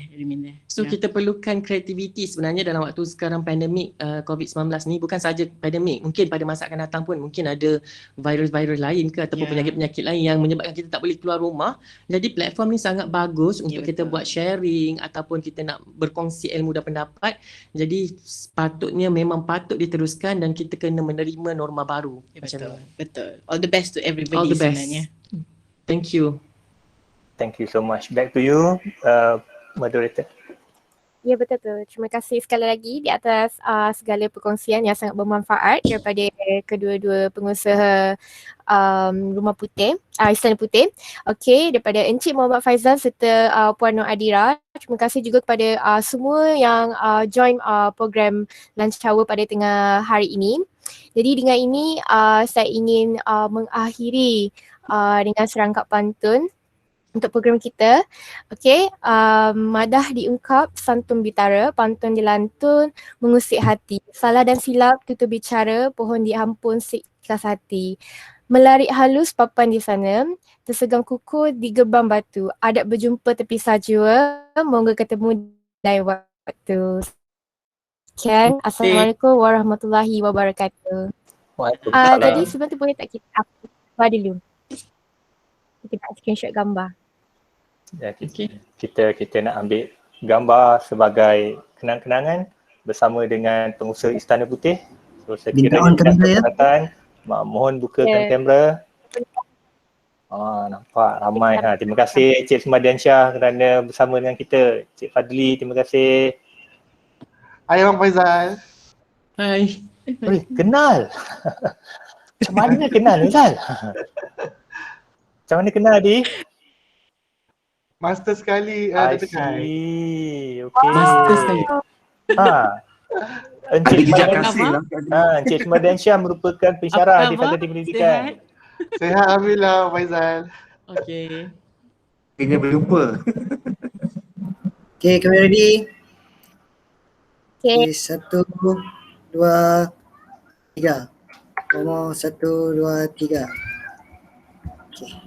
So kita perlukan kreativiti sebenarnya dalam waktu sekarang pandemik COVID-19 ni, bukan saja pandemik, mungkin pada masa akan datang pun mungkin ada virus-virus lain ke ataupun penyakit-penyakit lain yang menyebabkan kita tak boleh keluar rumah. Jadi platform ni sangat bagus untuk kita buat sharing ataupun kita nak berkongsi ilmu dan pendapat. Jadi sepatutnya memang patut diteruskan dan kita kena menerima norma baru.
Betul. All the best to everybody.
All the best.
Sebenarnya.
Thank you.
Thank you so much. Back to you, moderator.
Ya, betul tu. Terima kasih sekali lagi di atas segala perkongsian yang sangat bermanfaat daripada kedua-dua pengusaha Rumah Putih, Istana Putih. Okey, daripada Encik Muhammad Faizal serta Puan Nur Adira. Terima kasih juga kepada semua yang join program Lunch Hour pada tengah hari ini. Jadi dengan ini saya ingin mengakhiri dengan serangkap pantun untuk program kita. Okey, madah diungkap, santun bitara, pantun dilantun, mengusik hati. Salah dan silap tutur bicara, pohon diampun sikas hati. Melarik halus papan di sana, tersegang kuku di gerbang batu. Adab berjumpa tepi sajua, moga ketemu lain waktu. Sekian, Assalamualaikum warahmatullahi wabarakatuh.
Waalaikumsalam.
Jadi sebelum tu boleh tak kita apa dulu? Kita nak screenshot gambar.
Ya, kita nak ambil gambar sebagai kenang-kenangan bersama dengan pengusaha Istana Putih. So sekiranya kesempatan, mohon bukakan kamera. Nampak ramai. Terima kasih Cik Semadiansyah kerana bersama dengan kita. Cik Fadli, terima kasih.
Hai Abang Faizal.
Hai.
Kenal. Macam mana kenal Faizal? Macam mana kenal Adi?
Master sekali
I
dekat.
see. Okay.
Master sekali.
Encik
jejak kasih lah.
Encik Semadiansyah merupakan pensyarah di Fakulti Pendidikan.
Sihat alhamdulillah Faizal.
Okay.
Kena berjumpa.
Okay, kami ready?
Okay.
1, 2, 3. Nombor 1, 2, 3. Okay.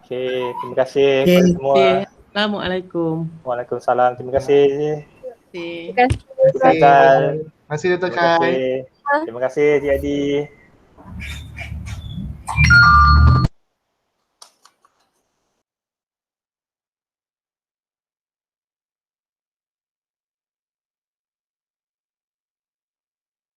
Okay, terima kasih
Okay.
kepada semua.
Okay. Assalamualaikum.
Waalaikumsalam. Terima kasih.
Terima kasih.
Faizal.
Terima kasih Dato'
Terima
Kai.
kasih. Terima kasih Cik Adi.